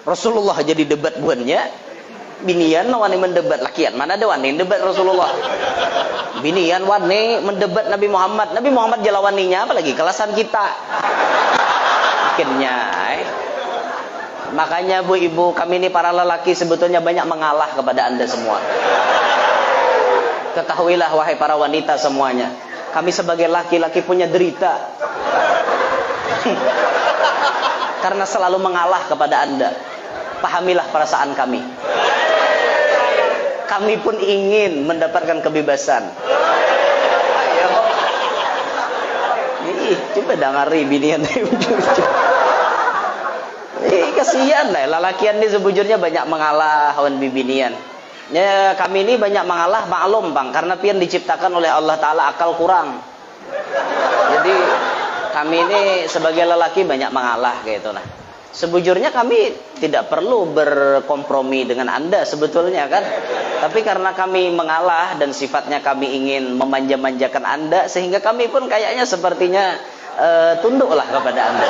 Rasulullah jadi debat buannya. Binian wani mendebat lakian. Mana ada wani debat Rasulullah? Binian wani mendebat Nabi Muhammad. Nabi Muhammad jalawaninya apalagi kelasan kita. Akhirnya makanya bu ibu kami ini para lelaki sebetulnya banyak mengalah kepada anda semua. Ketahuilah wahai para wanita semuanya, kami sebagai laki-laki punya derita karena selalu mengalah kepada anda. Pahamilah perasaan kami. Kami pun ingin mendapatkan kebebasan. Coba dengari binian. Kasihan lah lalakian ini sebujurnya banyak mengalah lawan bibinian. Ya kami ini banyak mengalah maklum bang, karena pian diciptakan oleh Allah Ta'ala akal kurang. Jadi kami ini sebagai lelaki banyak mengalah kayak itu nah. Sebujurnya kami tidak perlu berkompromi dengan anda sebetulnya kan. Tapi karena kami mengalah dan sifatnya kami ingin memanja-manjakan anda, sehingga kami pun kayaknya sepertinya tunduklah kepada anda.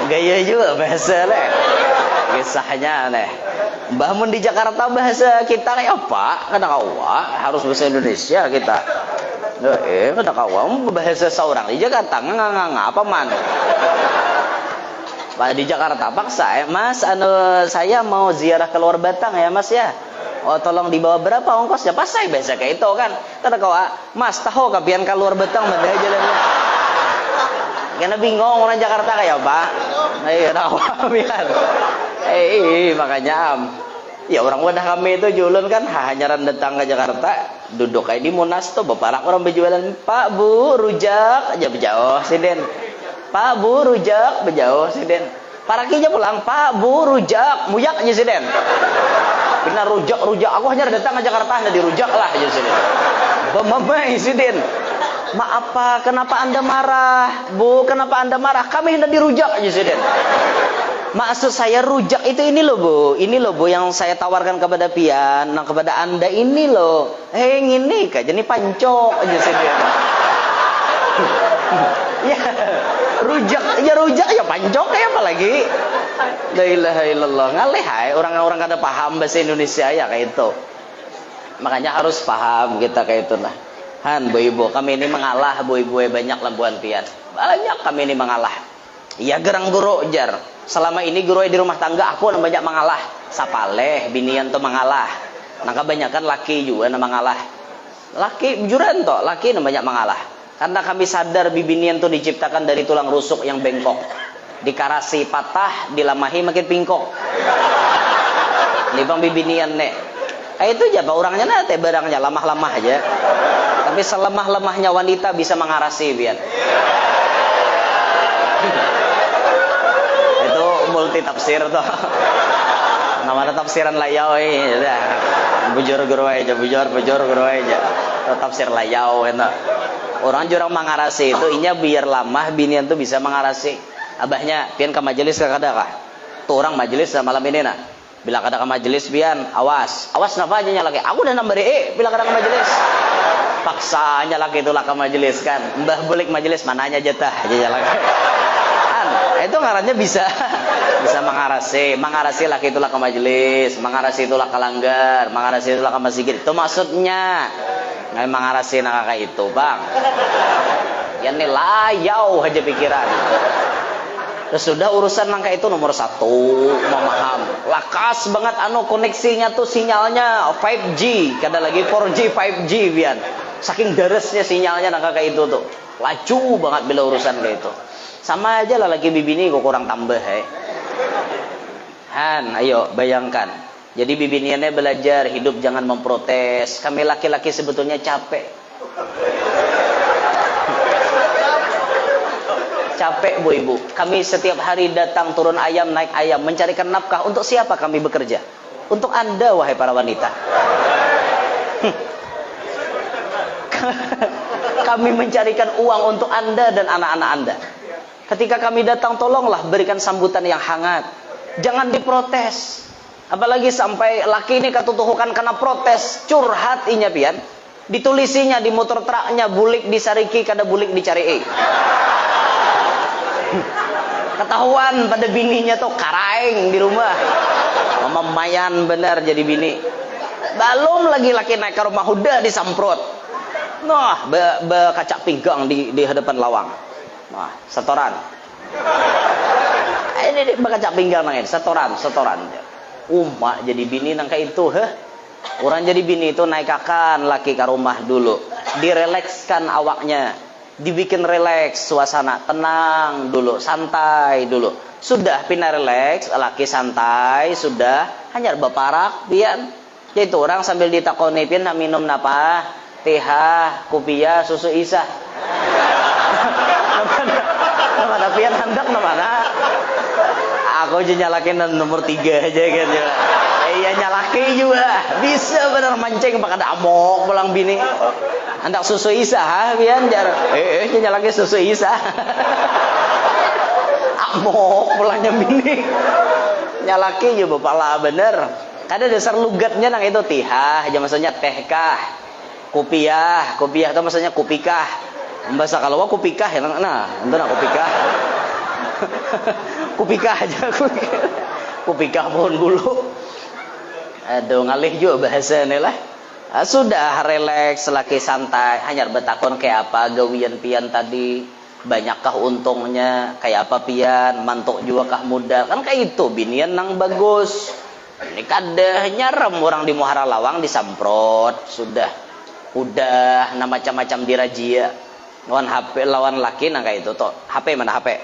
Gaya juga bahasa leh. Kisahnya aneh. Mbah mun di Jakarta bahasa kita kayak apa? Kata kawa harus bahasa Indonesia kita. Kata kawa bahasa seorang di Jakarta nggak apa man. Pak di Jakarta paksa Mas saya mau ziarah keluar Batang ya Mas ya. Oh tolong dibawa berapa ongkosnya? Pas saya bahasa kayak itu kan. Kata kawa Mas tahu kapian keluar Batang mana jalannya? Karena bingung orang Jakarta kayak apa? Iya, biar. Makanya ya orang wadah kami itu julun kan hanya datang ke Jakarta, duduk kayak di Monas tuh beparak orang berjualan, Pak Bu rujak aja berjauh siden. Pak Bu rujak berjauh siden. Parakinya pulang, Pak Bu rujak muyak aja siden. Benar rujak aku hanya datang ke Jakarta hanya dirujak lah aja siden. Bemamai siden. Maaf Pak, kenapa anda marah? Bu, kenapa anda marah? Kami hendak dirujak aja siden. Maksud saya rujak itu ini loh Bu. Ini loh Bu yang saya tawarkan kepada pian. Nah kepada anda ini loh. Ini kak, jadi pancok aja siden. Ya rujak ya pancok ya apalagi. La ilaha illallah. Ngalih hai orang-orang kada paham bahasa Indonesia ya kayak itu. Makanya harus paham kita kayak itu nah. Han, bu ibu, kami ini mengalah, bu ibu banyak lambuan pian. Banyak kami ini mengalah. Iya gerang guru jar. Selama ini guru di rumah tangga aku banyak mengalah. Sapaleh, binian tuh mengalah. Nah kebanyakan laki juga nama mengalah. Laki bujuran toh, laki banyak mengalah. Karena kami sadar bibinian tuh diciptakan dari tulang rusuk yang bengkok. Dikarasi patah, dilamahi makin pingkok. Ini bang bibinian nek. Itu aja pak orangnya nate barangnya lamah-lamah aja. Tapi selemah-lemahnya wanita bisa mengarasi biar. Itu multi tafsir tuh. Namanya tafsiran layau ini. Bujur guru aja, bujur guru aja. Tafsir layau itu. Orang jurang mengarasi itu inya biar lamah binian tuh bisa mengarasi. Abahnya pian ke majelis kada kah? Tuh orang majelis malam ini nah. Bila kada ke majelis pian, awas napa aja nyalaki. Aku udah nambah bila kada ke majelis. Paksanya laki itulah ke majelis kan. Mbah bulik majelis mananya jatah aja nyalaki. Itu ngarannya bisa mengarasi laki itulah ke majelis, mengarasi itulah ke langgar, mengarasi itulah ke masjid. Itu maksudnya. Nggak mengarasi nak kayak itu, Bang. Ya nih layau aja pikiran. Terus sudah urusan nangka itu nomor 1 memaham. Lakas banget koneksinya tuh sinyalnya 5G, kada lagi 4G 5G bian. Saking deresnya sinyalnya nangka kayak itu tuh. Laju banget bila urusan kayak itu. Sama aja lah lagi bibini kok kurang tambah Han, ayo bayangkan. Jadi bibiniannya belajar hidup jangan memprotes. Kami laki-laki sebetulnya capek. Capek bu ibu. Kami setiap hari datang turun ayam naik ayam mencarikan nafkah. Untuk siapa kami bekerja? Untuk anda wahai para wanita. Kami mencarikan uang untuk anda dan anak-anak anda. Ketika kami datang, tolonglah berikan sambutan yang hangat. Jangan diprotes. Apalagi sampai laki ini katutuhukan karena protes, curhat inya pian. Ditulisinya di motor truknya, bulik disariki kada bulik dicari. Ketahuan pada bininya tuh karaeng di rumah. Memayan benar jadi bini. Belum lagi laki naik ke rumah udah disamprot. Nah, bekacak pinggang di hadapan lawang. Nah, setoran. Ini bekacak pinggang nangin, setoran. Umak jadi bini nang kayak itu, Orang jadi bini itu naik akan laki ke rumah dulu, direlekskan awaknya, dibikin releks suasana, tenang dulu, santai dulu. Sudah pindah releks, laki santai, sudah hanya beparak pian. Jadi orang sambil ditakoni pian nak minum napa? Teh, kopiah, susu isah. Nama pian hendak mana? Aku aja nyalakin nomor 3 aja kan. Iya nyalakin juga. Bisa bener mancing pakai amok pulang bini. Hendak susu isah pian jar. Nyalakin susu isah. Amok pulangnya bini. Nyalakin juga bapak lah bener. Ada dasar lugatnya nang itu tihah aja maksudnya tehkah. Kopiah itu maksudnya kupikah. Bahasa kalau kupikah ya nah, itu nak kupikah. Kupikah aja kupikah pohon bulu. Aduh ngalih juga bahasa ini lah. Sudah releks laki santai, hanya bertakon kayak apa gawian pian tadi, banyakkah untungnya, kayak apa pian, mantuk juga kah muda, kan kayak itu binian nang bagus. Ini kada nyarem orang di Muhara Lawang disamprot, udah nah macam-macam dirajia. Lawan HP lawan laki nang kayak itu toh. HP mana HP?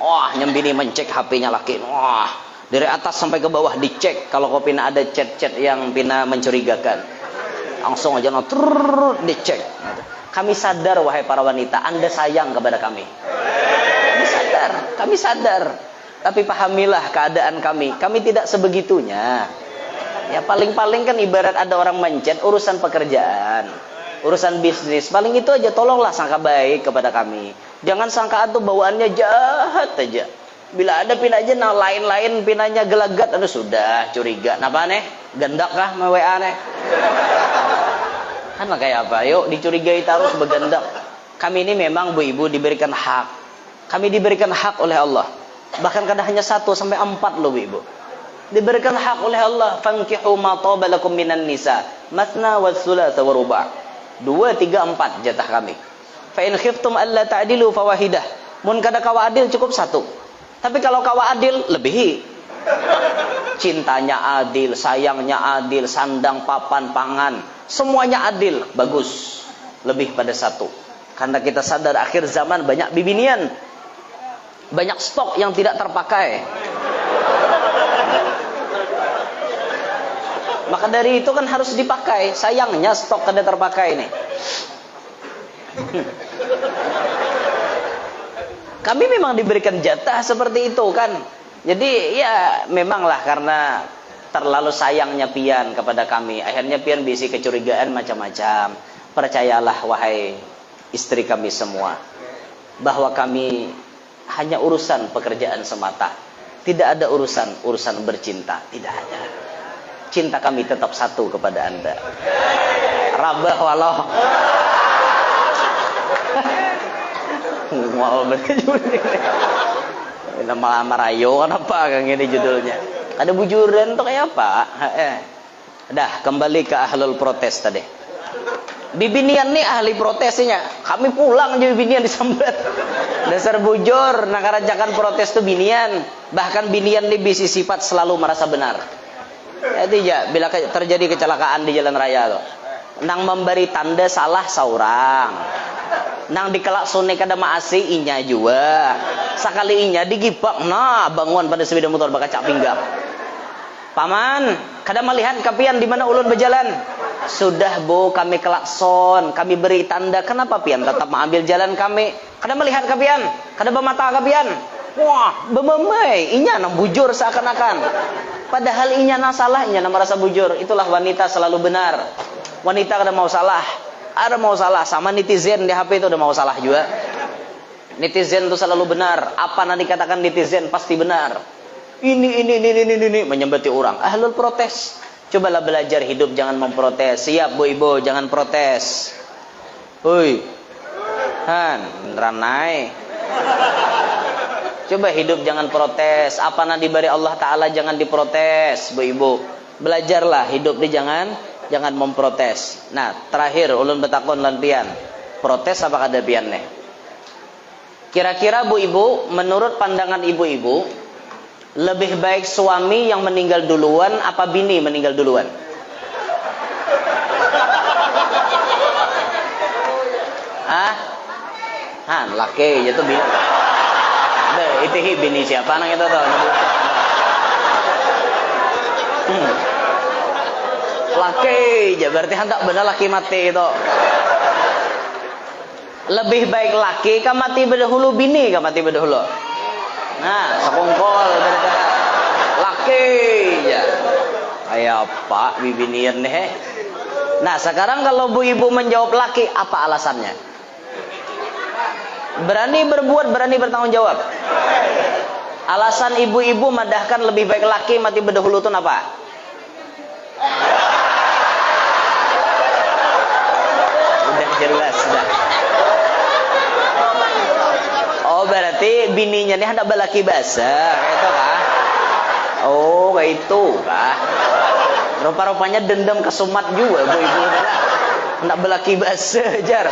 Wah, nyembini mencek HP-nya laki. Wah, dari atas sampai ke bawah dicek. Kalau kau pina ada chat-chat yang pina mencurigakan, langsung aja dicek. Kami sadar wahai para wanita, Anda sayang kepada kami. Kami sadar. Tapi pahamilah keadaan kami. Kami tidak sebegitunya. Ya paling-paling kan ibarat ada orang mencet urusan pekerjaan, urusan bisnis, paling itu aja tolonglah sangka baik kepada kami. Jangan sangka itu bawaannya jahat aja. Bila ada pina aja nah lain-lain pinanya gelagat, aduh sudah curiga. Napa nih? Gendak kah WA nih? Kan kayak apa? Yuk dicurigai terus begendak. Kami ini memang Bu Ibu diberikan hak. Kami diberikan hak oleh Allah. Bahkan kadang hanya 1 sampai 4 loh Bu Ibu. Diberikan hak oleh Allah. Fankihu ma taba lakum minan nisa mathna wa thulatha wa ruba'. 2, 3, 4 jatah kami. Fa in khiftum alla ta'dilu fawahidah. Mun kada kawa adil cukup 1. Tapi kalau kawa adil lebihi. Cintanya adil, sayangnya adil, sandang papan pangan, semuanya adil, bagus. Lebih pada 1. Karena kita sadar akhir zaman banyak bibinian, banyak stok yang tidak terpakai. Maka dari itu kan harus dipakai. Sayangnya stok kada terpakai nih. Kami memang diberikan jatah seperti itu kan. Jadi ya memanglah karena terlalu sayangnya pian kepada kami, akhirnya pian bisi kecurigaan macam-macam. Percayalah wahai istri kami semua, bahwa kami hanya urusan pekerjaan semata. Tidak ada urusan bercinta, tidak ada. Cinta kami tetap 1 kepada Anda. Rabah walau. Mau berjudul nama Marayo kan apa kan ini judulnya. Ada bujuran tuh kayak apa? Dah kembali ke ahlul protes tadi. Bibinian nih ahli protesnya. Kami pulang aja bibinian disambat. Dasar bujur, nakarajakan protes tuh binian. Bahkan binian nih bisi sifat selalu merasa benar. Jadi ya bila terjadi kecelakaan di jalan raya tuh, nang memberi tanda salah seorang, nang dikelaksoni kada maasi inya juga, sekali inya digibak, nah bangun pada sepeda motor bakacak pinggang. Paman, kada melihat kapian di mana ulun berjalan. Sudah Bu, kami kelakson, kami beri tanda. Kenapa pian tetap mengambil jalan kami? Kada melihat kapian, kada bermata kapian. Wah, bememai, inya nang bujur seakan-akan. Padahal inya nang salah, inya nang merasa bujur. Itulah wanita selalu benar. Wanita kada mau salah. Ada mau salah sama netizen di HP itu udah mau salah juga. Netizen itu selalu benar. Apa yang dikatakan netizen pasti benar. Ini menyembati orang. Ahlul protes. Cobalah belajar hidup jangan memprotes. Siap bu ibu jangan protes. Hui, han ranai. Coba hidup jangan protes. Apa yang diberi Allah Taala jangan diprotes bu ibu. Belajarlah hidup di jangan memprotes. Nah terakhir ulun betakon lan pian. Protes apa kada pian nih? Kira-kira bu ibu menurut pandangan ibu-ibu lebih baik suami yang meninggal duluan apa bini meninggal duluan? Laki itu bini. Itu bini siapa nang itu tuh? Laki aja berarti hendak benar laki mati itu. Lebih baik laki ka mati berdahulu bini ka mati berdahulu. Nah, sekongkol berarti laki ya. Kayak Pak bibinian nih. Nah, sekarang kalau bu ibu menjawab laki, apa alasannya? Berani berbuat, berani bertanggung jawab. Alasan ibu-ibu madahkan lebih baik laki mati berdahulu itu apa? Udah jelas dah. Oh berarti bininya nih hendak belaki basah kayak itu kah? Oh kayak itu kah? Rupa-rupanya dendam kesumat juga bu ibu hendak belaki basah jar.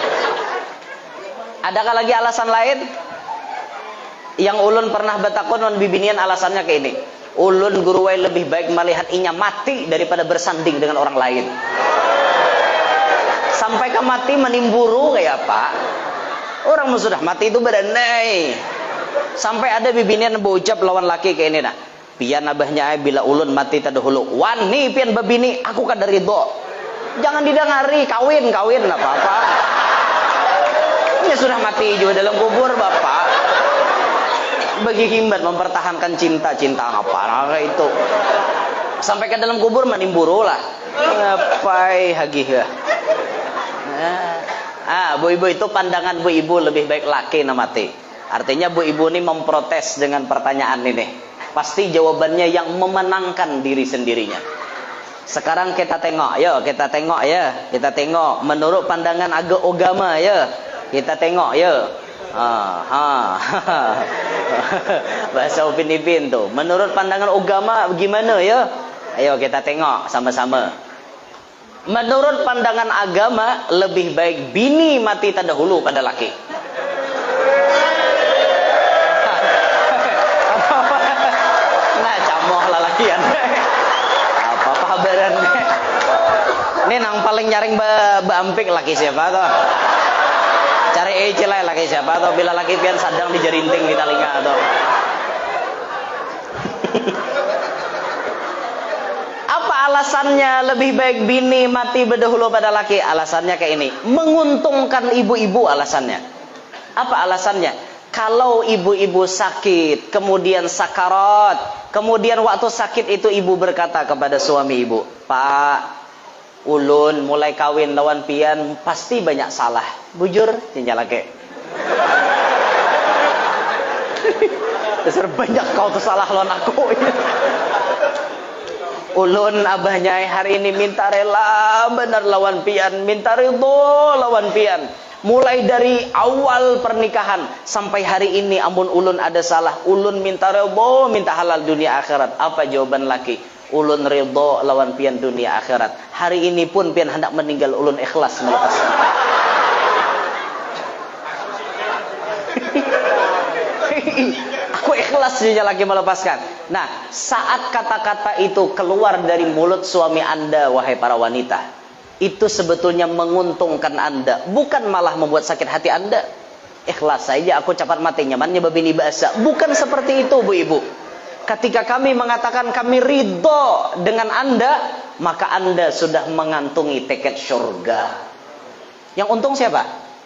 Adakah lagi alasan lain? Yang ulun pernah betakon non bibinian alasannya kayak ini. Ulun guruwai lebih baik melihat inya mati daripada bersanding dengan orang lain. Sampai ke mati menimburu kayak apa? Orang sudah mati itu berandai. Sampai ada bibinian berucap lawan laki kayak ini nah. Pian abahnya bila ulun mati terdahulu. Wani pian babini aku kada ridho. Jangan didengari kawin apa-apa. Ini sudah mati juga dalam kubur bapak. Bagi himbat mempertahankan cinta apa nah, itu. Sampai ke dalam kubur menimburu lah. Ngapai hagih. Bu ibu itu pandangan bu ibu lebih baik laki na mati. Artinya bu ibu ini memprotes dengan pertanyaan ini. Pasti jawabannya yang memenangkan diri sendirinya. Sekarang kita tengok kita tengok menurut pandangan agama ya. Kita tengok ya. Bahasa Upin Ipin tuh. Menurut pandangan agama gimana ya? Ayo kita tengok sama-sama. Menurut pandangan agama lebih baik bini mati terdahulu pada laki. Nah camoh lah lakian. Apa kabaran? Ini nang paling nyaring baampik laki siapa tuh? Cari celai laki siapa tuh? Bila laki pian sadang dijerinting di telinga tuh. Alasannya lebih baik bini mati berdahulu pada laki. Alasannya kayak ini, menguntungkan ibu-ibu alasannya. Apa alasannya? Kalau ibu-ibu sakit, kemudian sakarat, kemudian waktu sakit itu ibu berkata kepada suami ibu, Pak, ulun mulai kawin lawan pian pasti banyak salah. Bujur, nyala ke. Dasar banyak kau tuh salah lawan aku. Ulun abahnya hari ini minta rela benar lawan pian, minta ridho lawan pian. Mulai dari awal pernikahan sampai hari ini amun ulun ada salah, ulun minta ridho, minta halal dunia akhirat. Apa jawaban laki? Ulun ridho lawan pian dunia akhirat. Hari ini pun pian hendak meninggal, ulun ikhlas melepaskan. Aku ikhlas dia lagi melepaskan. Nah, saat kata-kata itu keluar dari mulut suami Anda, wahai para wanita, itu sebetulnya menguntungkan Anda, bukan malah membuat sakit hati Anda. Ikhlas saja, aku cepat mati, nyamannya babini bahasa. Bukan seperti itu, bu ibu. Ketika kami mengatakan kami ridho dengan Anda, maka Anda sudah mengantungi tiket surga. Yang untung siapa?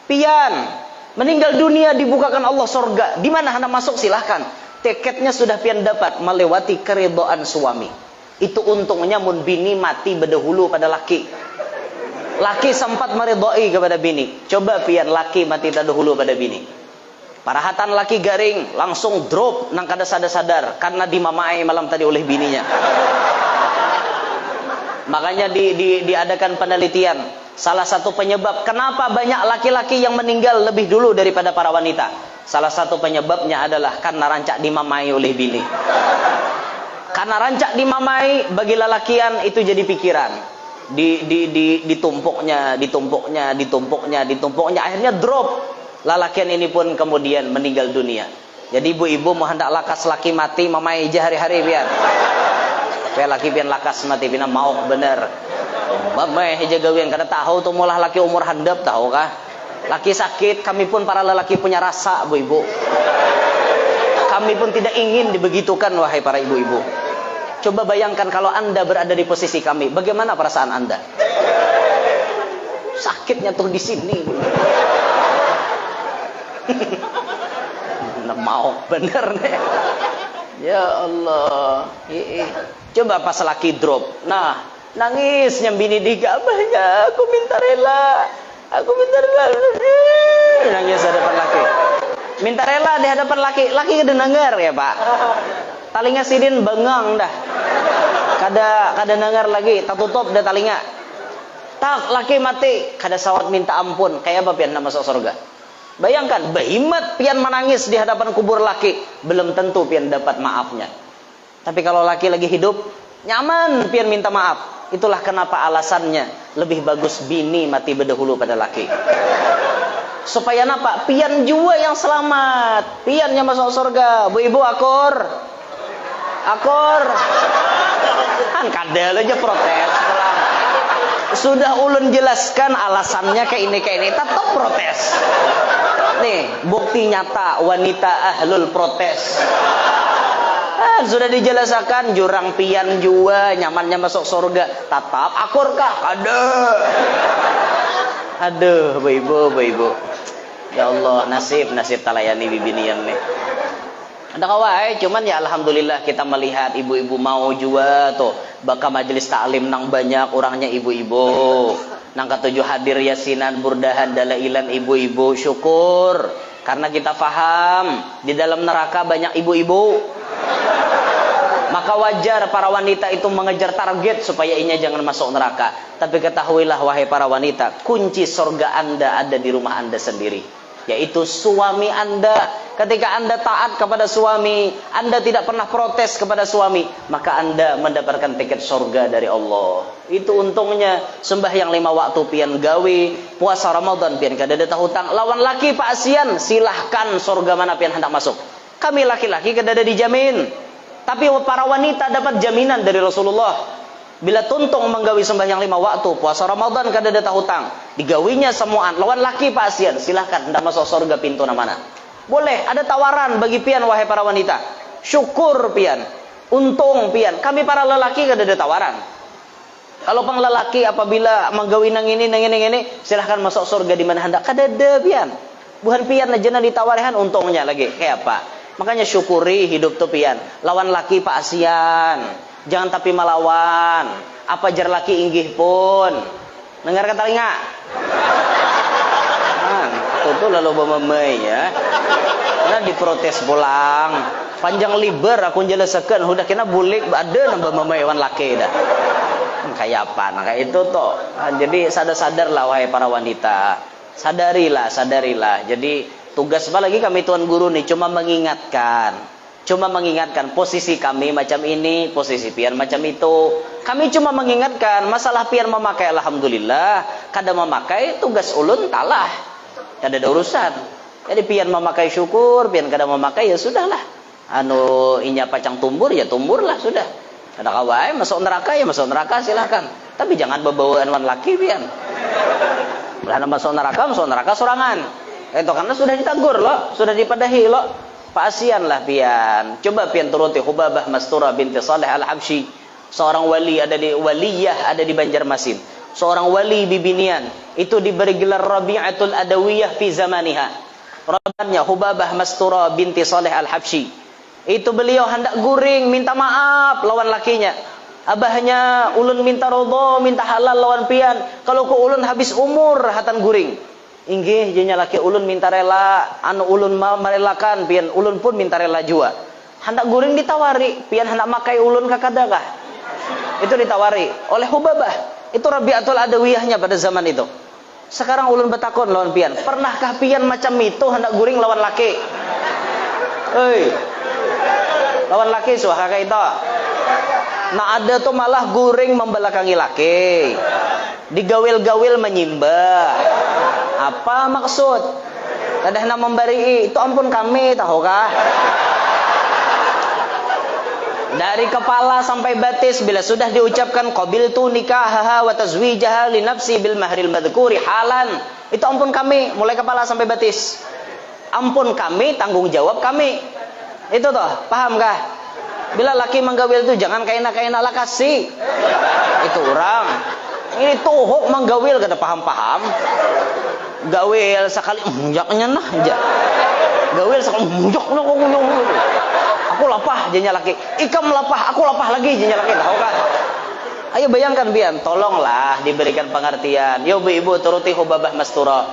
Pian. Meninggal dunia dibukakan Allah surga. Di mana Anda masuk silahkan. Tiketnya sudah pian dapat melewati keridhaan suami. Itu untungnya mun bini mati berdahulu pada laki. Laki sempat meridhoi kepada bini. Coba pian laki mati terdahulu pada bini. Parahatan laki garing langsung drop nang kada sadar karena dimamai malam tadi oleh bininya. Makanya diadakan penelitian. Salah satu penyebab kenapa banyak laki-laki yang meninggal lebih dulu daripada para wanita. Salah satu penyebabnya adalah karena rancak dimamai oleh bini. Karena rancak dimamai bagi lelakian itu jadi pikiran. Ditumpuknya, akhirnya drop. Lelakian ini pun kemudian meninggal dunia. Jadi ibu-ibu mau hendak lakas laki mati mamai aja hari-hari biar. Supaya laki pian lakas mati bina mau bener. Mamai aja gawian kada tahu tuh mulah laki umur handap tahu kah? Laki sakit, kami pun para lelaki punya rasa, ibu-ibu. Kami pun tidak ingin dibegitukan wahai para ibu-ibu. Coba bayangkan kalau Anda berada di posisi kami, bagaimana perasaan Anda? Sakitnya tuh di sini. Nah, mau bener nih. Ya Allah. Coba pas laki drop. Nah, nangis nyambini di gabahnya. Aku minta rela. Nangis di hadapan laki. Minta rela di hadapan laki. Laki kada dengar ya, Pak. Talinga sidin bengang dah. Kada dengar lagi. Tak tutup dah talinga. Tak laki mati. Kada sawat minta ampun. Kayak apa pian nak masuk surga? Bayangkan, behimat pian menangis di hadapan kubur laki, belum tentu pian dapat maafnya. Tapi kalau laki lagi hidup, nyaman pian minta maaf. Itulah kenapa alasannya lebih bagus bini mati berdahulu pada laki. Supaya apa? Pian jua yang selamat, pian yang masuk surga. Bu ibu akur. Kan kadal aja protes. Sudah ulun jelaskan alasannya kayak ini, tetap protes. Nih, bukti nyata wanita ahlul protes. Sudah dijelaskan jurang pian jua nyamannya masuk surga, tetap akur kah? Aduh, ibu. Ya Allah, nasib talayani bibinian nih. Ada kawai, cuman ya alhamdulillah kita melihat ibu-ibu mau jua tuh. Baka majelis taklim nang banyak orangnya ibu-ibu. Nang ketujuh hadir yasinan burdahan dalailan ibu-ibu, syukur. Karena kita faham di dalam neraka banyak ibu-ibu. Maka wajar para wanita itu mengejar target supaya inya jangan masuk neraka. Tapi ketahuilah wahai para wanita, kunci surga Anda ada di rumah Anda sendiri, yaitu suami Anda. Ketika Anda taat kepada suami, Anda tidak pernah protes kepada suami, maka Anda mendapatkan tiket surga dari Allah. Itu untungnya sembahyang 5 waktu pian gawe, puasa Ramadan pian kada ada hutang. Lawan laki Pak Asian, silahkan surga mana pian hendak masuk. Kami laki-laki kada ada dijamin. Tapi para wanita dapat jaminan dari Rasulullah. Bila tuntung menggawi sembahyang 5 waktu, puasa Ramadan kada ada hutang, digawinya semuaan lawan laki Pak Asian, silahkan hendak masuk surga pintu mana. Boleh, ada tawaran bagi pian wahai para wanita. Syukur pian, untung pian. Kami para lelaki kada ada tawaran. Kalau pang lelaki apabila menggawi nang ini, silahkan masuk surga di mana hendak. Kada ada pian. Bukan pian aja na ditawarihan untungnya lagi. Kayak apa? Makanya syukuri hidup tuh pian. Lawan laki Pak Asian. Jangan tapi melawan. Apa jar laki inggih pun. Dengar kata telinga. Itu lalu mememai ya. Karena diprotes pulang. Panjang liber aku jelaskan. Udah kena bulik ada nambah memaiwan laki dah. Kayak apa? Nah kayak itu toh. Jadi sadar-sadarlah wahai para wanita. Sadarilah. Jadi tugas apa lagi kami Tuan Guru nih? Cuma mengingatkan posisi kami macam ini, posisi pian macam itu. Kami cuma mengingatkan masalah pian memakai alhamdulillah, kada memakai tugas ulun talah. Kada ada urusan. Jadi pian memakai syukur, pian kada memakai ya sudahlah. Inya pacang tumbur ya tumburlah sudah. Ada kawai masuk neraka ya masuk neraka silahkan. Tapi jangan berbawaan wan laki pian. Berana masuk neraka sorangan. Itu karena sudah ditegur loh, sudah dipadahi loh. Pak Asian lah pian. Coba pian turuti Hubabah Mastura binti Saleh Al-Habsyi. Seorang waliyah ada di Banjarmasin. Seorang wali bibinian itu diberi gelar Rabi'atul Adawiyah fi zamaniha. Rabannya Hubabah Mastura binti Saleh Al-Habsyi. Itu beliau hendak guring minta maaf lawan lakinya. Abahnya ulun minta ridho, minta halal lawan pian. Kalau ku ulun habis umur hatan guring. Inggih nya laki ulun minta rela, anu ulun merelakan, pian ulun pun minta rela jua. Hendak guring ditawari, pian hendak makai ulun kakadakah? Itu ditawari oleh Hubabah. Itu Rabi'atul Adawiyahnya pada zaman itu. Sekarang ulun betakon lawan pian, pernahkah pian macam itu hendak guring lawan laki? Lawan laki suah kakak itu. Nah ada tuh malah guring membelakangi laki, digawil-gawil menyimbah. Apa maksud? Kadang nak memberi itu ampun kami tahukah? Dari kepala sampai batis bila sudah diucapkan qabiltu nikahaha wa tazwijaha li nafsi bil mahril madhkuri halan, itu ampun kami mulai kepala sampai batis. Ampun kami, tanggung jawab kami. Itu toh, pahamkah? Bila laki menggawil itu jangan kaina-kaina lah kasih. Itu orang. Ini tuhuk menggawil kada paham-paham. Gawil sekali jaknya nah aja. Gawil sekali jakna kok. Aku lapah jenya laki. Ikam lapah, aku lapah lagi jenya laki, tahu kan? Ayo bayangkan pian, tolonglah diberikan pengertian. Yo ibu turuti Hubabah Mastura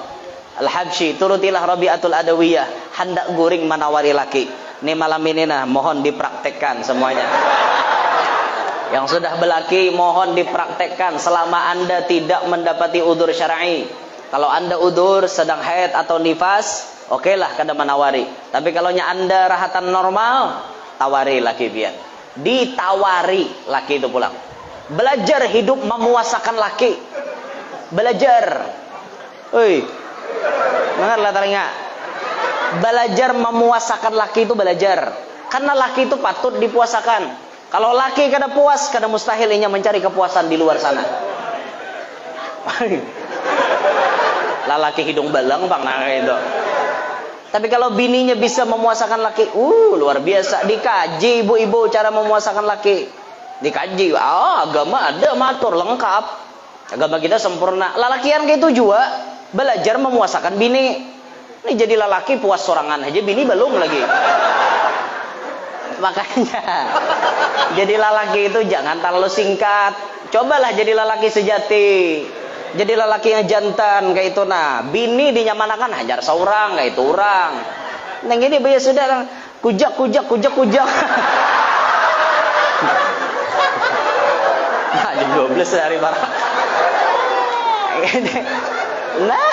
Al-Habsyi, turutilah Rabi'atul Adawiyah, hendak guring menawari laki. Ini malam ini nah mohon dipraktekkan semuanya. Yang sudah berlaki mohon dipraktekkan selama Anda tidak mendapati udzur syar'i. Kalau Anda udzur sedang haid atau nifas, okelah kada menawari. Tapi kalau Anda rahatan normal, tawari laki pian. Ditawari laki itu pulang. Belajar hidup memuasakan laki. Belajar. Dengarlah telinga. Belajar memuasakan laki itu belajar. Karena laki itu patut dipuasakan. Kalau laki kada puas, kada mustahil inya mencari kepuasan di luar sana. Lalaki hidung belang bang nah itu. Tapi kalau bininya bisa memuasakan laki, luar biasa. Dikaji ibu-ibu cara memuasakan laki. Dikaji. Agama ada matur lengkap. Agama kita sempurna. Lalakian kayak itu juga belajar memuasakan bini. Ini jadi lalaki puas sorangan aja, bini belum lagi. Makanya jadi lalaki itu jangan terlalu singkat. Cobalah jadi lalaki sejati. Jadi lelaki yang jantan kayak itu nah. Bini dinyamanakan hajar seorang kayak itu orang. Neng ini biasa sudah kujak. Nah, jam 12 dari barang. Nah.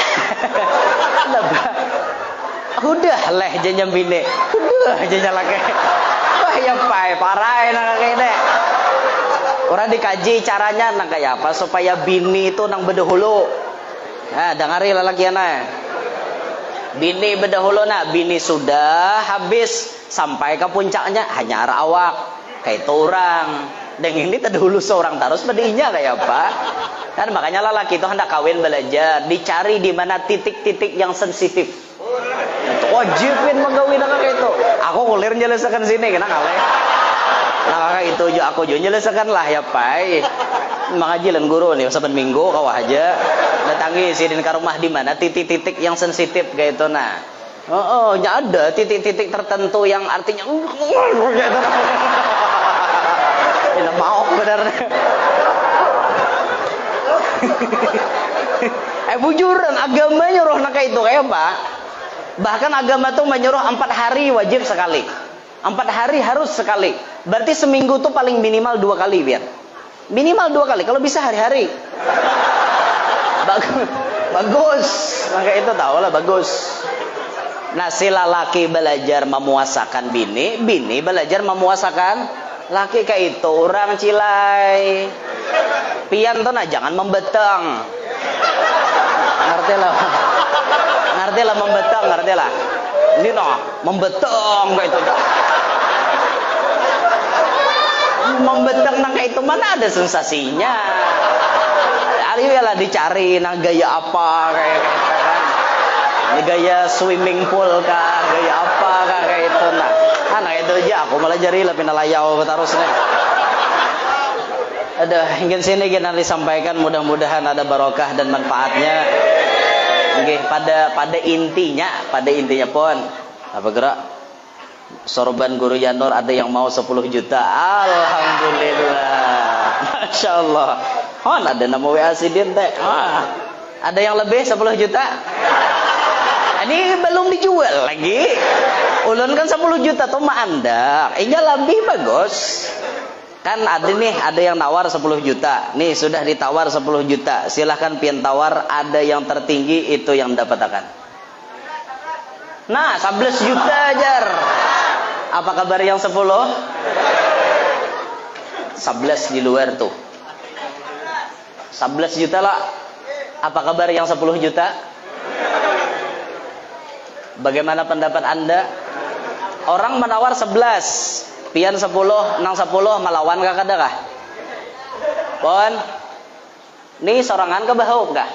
Udah leh jenjam bini. Udah jenjam laki. Wah ya parah enak kayak ini. Orang dikaji caranya nang kayak apa supaya bini itu nang bedahulu. Nah, dengari lalakiana. Bini bedahulu nak, bini sudah habis sampai ke puncaknya hanya awak. Kayak itu orang. Dan ini terdahulu seorang terus bedinya kayak apa? Kan makanya lelaki itu hendak kawin belajar, dicari di mana titik-titik yang sensitif. Wajibin menggawin kayak itu. Aku kulir nyelesakan sini kena ngaleh. Nah itu juga aku juga nyelesakan lah ya pai. Mengajilan guru nih saban minggu kau aja datangi sidin ke rumah di mana titik-titik yang sensitif kayak itu nah. Ada titik-titik tertentu yang artinya tidak mau benar. Bujuran agama nyuruh kayak itu kayak apa? Bahkan agama tuh menyuruh 4 hari wajib sekali. 4 hari harus sekali. Berarti seminggu tuh paling minimal 2 kali biar. Minimal 2 kali. Kalau bisa hari-hari. Bagus. Maka itu tahu lah bagus. Nah si laki belajar memuasakan bini, bini belajar memuasakan laki kayak itu orang cilai. Pian tuh nah jangan membetang. Ngerti lah membetang, ngerti lah. Ini noh membetang kayak itu. Membetang nang kayak itu mana ada sensasinya. Aliyalah dicari nang gaya apa kayak gitu kan. Ini gaya swimming pool kah, gaya apa kah kayak itu nah. Nah itu aja aku malah jari lah pinalayau terusnya. Ada ingin sini kita nanti sampaikan mudah-mudahan ada barokah dan manfaatnya. Oke, pada intinya pun apa gerak sorban guru Yanur ada yang mau 10 juta. Alhamdulillah. Masya Allah. Ada nama WA Sidin teh. Ada yang lebih 10 juta? Ini belum dijual lagi. Ulun kan 10 juta tuh mah Anda. Iya lebih bagus. Kan ada nih, ada yang nawar 10 juta. Nih sudah ditawar 10 juta. Silahkan pian tawar, ada yang tertinggi itu yang mendapatkan. Nah, 11 juta ajar. Apa kabar yang 10? 11 di luar tuh. 11 juta lah. Apa kabar yang 10 juta? Bagaimana pendapat Anda? Orang menawar 11, pian 10, nang 10 melawan kah kada kah? Pon, nih sorangan ke bahu kah?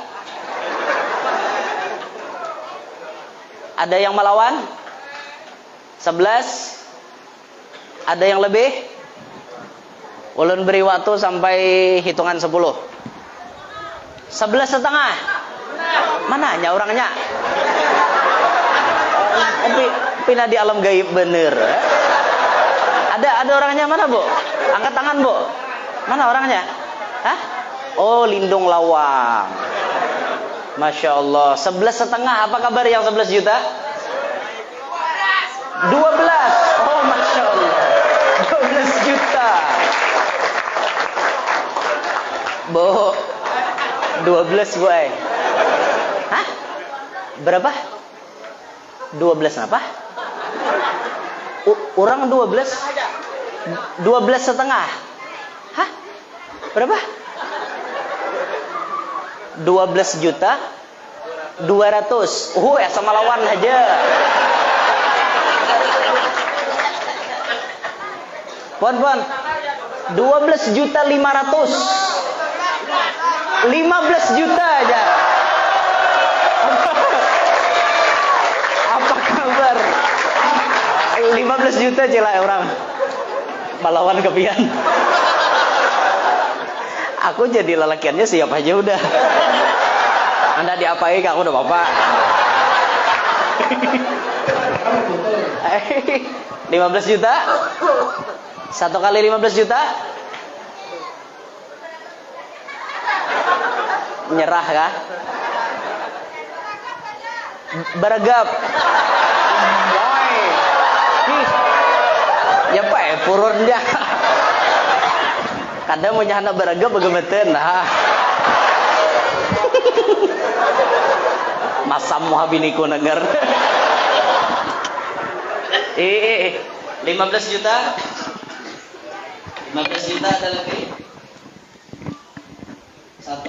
Ada yang melawan? 11? Ada yang lebih? Ulun beri waktu sampai hitungan 10. 11 setengah. Mananya orangnya? Pina di alam gaib bener. Ada orangnya mana, Bu? Angkat tangan, Bu. Mana orangnya? Hah? Oh, Lindung Lawang. Masya Allah. 11 setengah. Apa kabar yang 11 juta? 12. Oh, Masya Allah. 12 juta. Bu, 12 Bu. Hah? Berapa? 12 apa? Orang 12? 12 setengah. Hah? Berapa? 12 juta 200. Ya sama lawan aja. Pon 12 juta 500. 15 juta aja. Apa kabar? 15 juta cila orang melawan kepian. Aku jadi lelakiannya siap aja udah. Anda diapai kamu udah bapak. 15 juta? Satu kali 15 juta? Nyerah kah? Beragap. Ya Pak, purun dia. Kadang mau nyana beragap bagaimana? Nah. Masam muhabiniku neger. 15 juta. 15 juta ada lagi. 1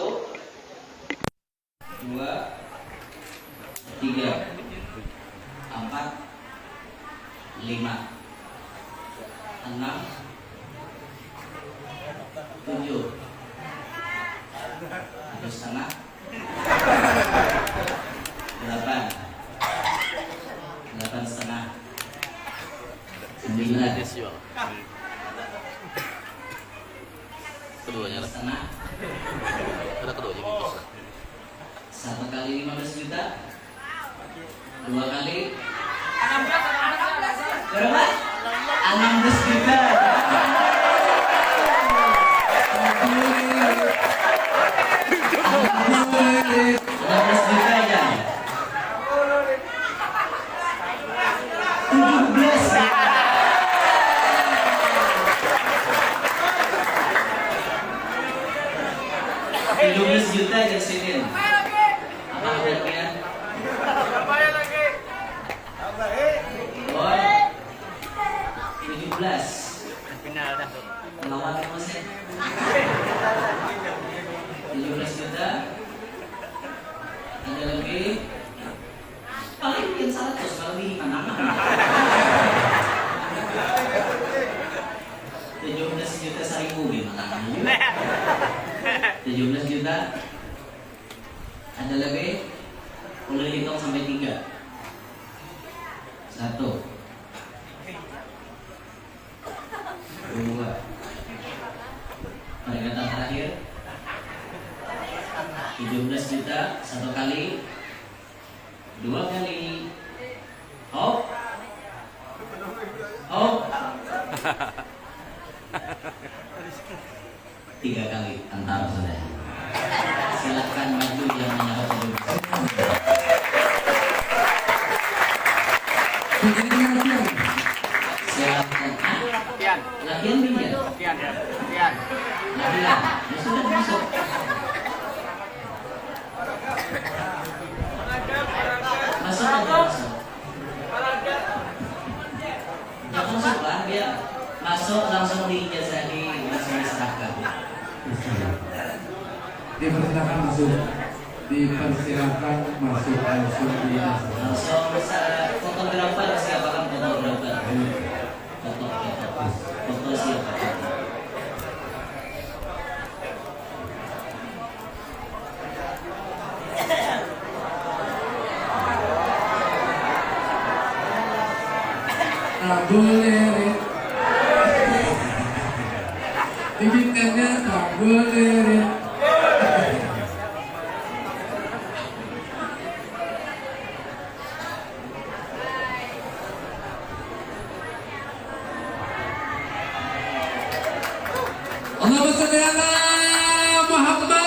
2 3 4 5 6 7 1 setengah 8 setengah 9 keduanya setengah ada keduanya bisa. 1 kali 15 juta 2 kali berapa? 16 juta. 16 juta aja. 17 juta aja sini. Apa kabarnya? Bayar lagi. Oh, 17. Final dah. Lawan masih. 17 juta. Ada lagi. Paling yang 100 kalau di mana? 17 juta 1.000 gimana? 17 juta. Ada lagi. Boleh hitung sampai 3. 1 2 peringatan terakhir 17 juta 1 kali 2 kali hop 3 kali antara sudah. Silakan maju yang menyerah. Iya, ya sudah masuk. Masuk atau masuk? Jangan masuk lah, biar masuk langsung diijazahi, langsung diserahkan. Dipersilakan masuk, dipersilakan masuk langsung Langsung fotografer, siapakan fotografer? Foto siapa? tak boleh bikinkannya tak boleh. Allah bersedia Muhammad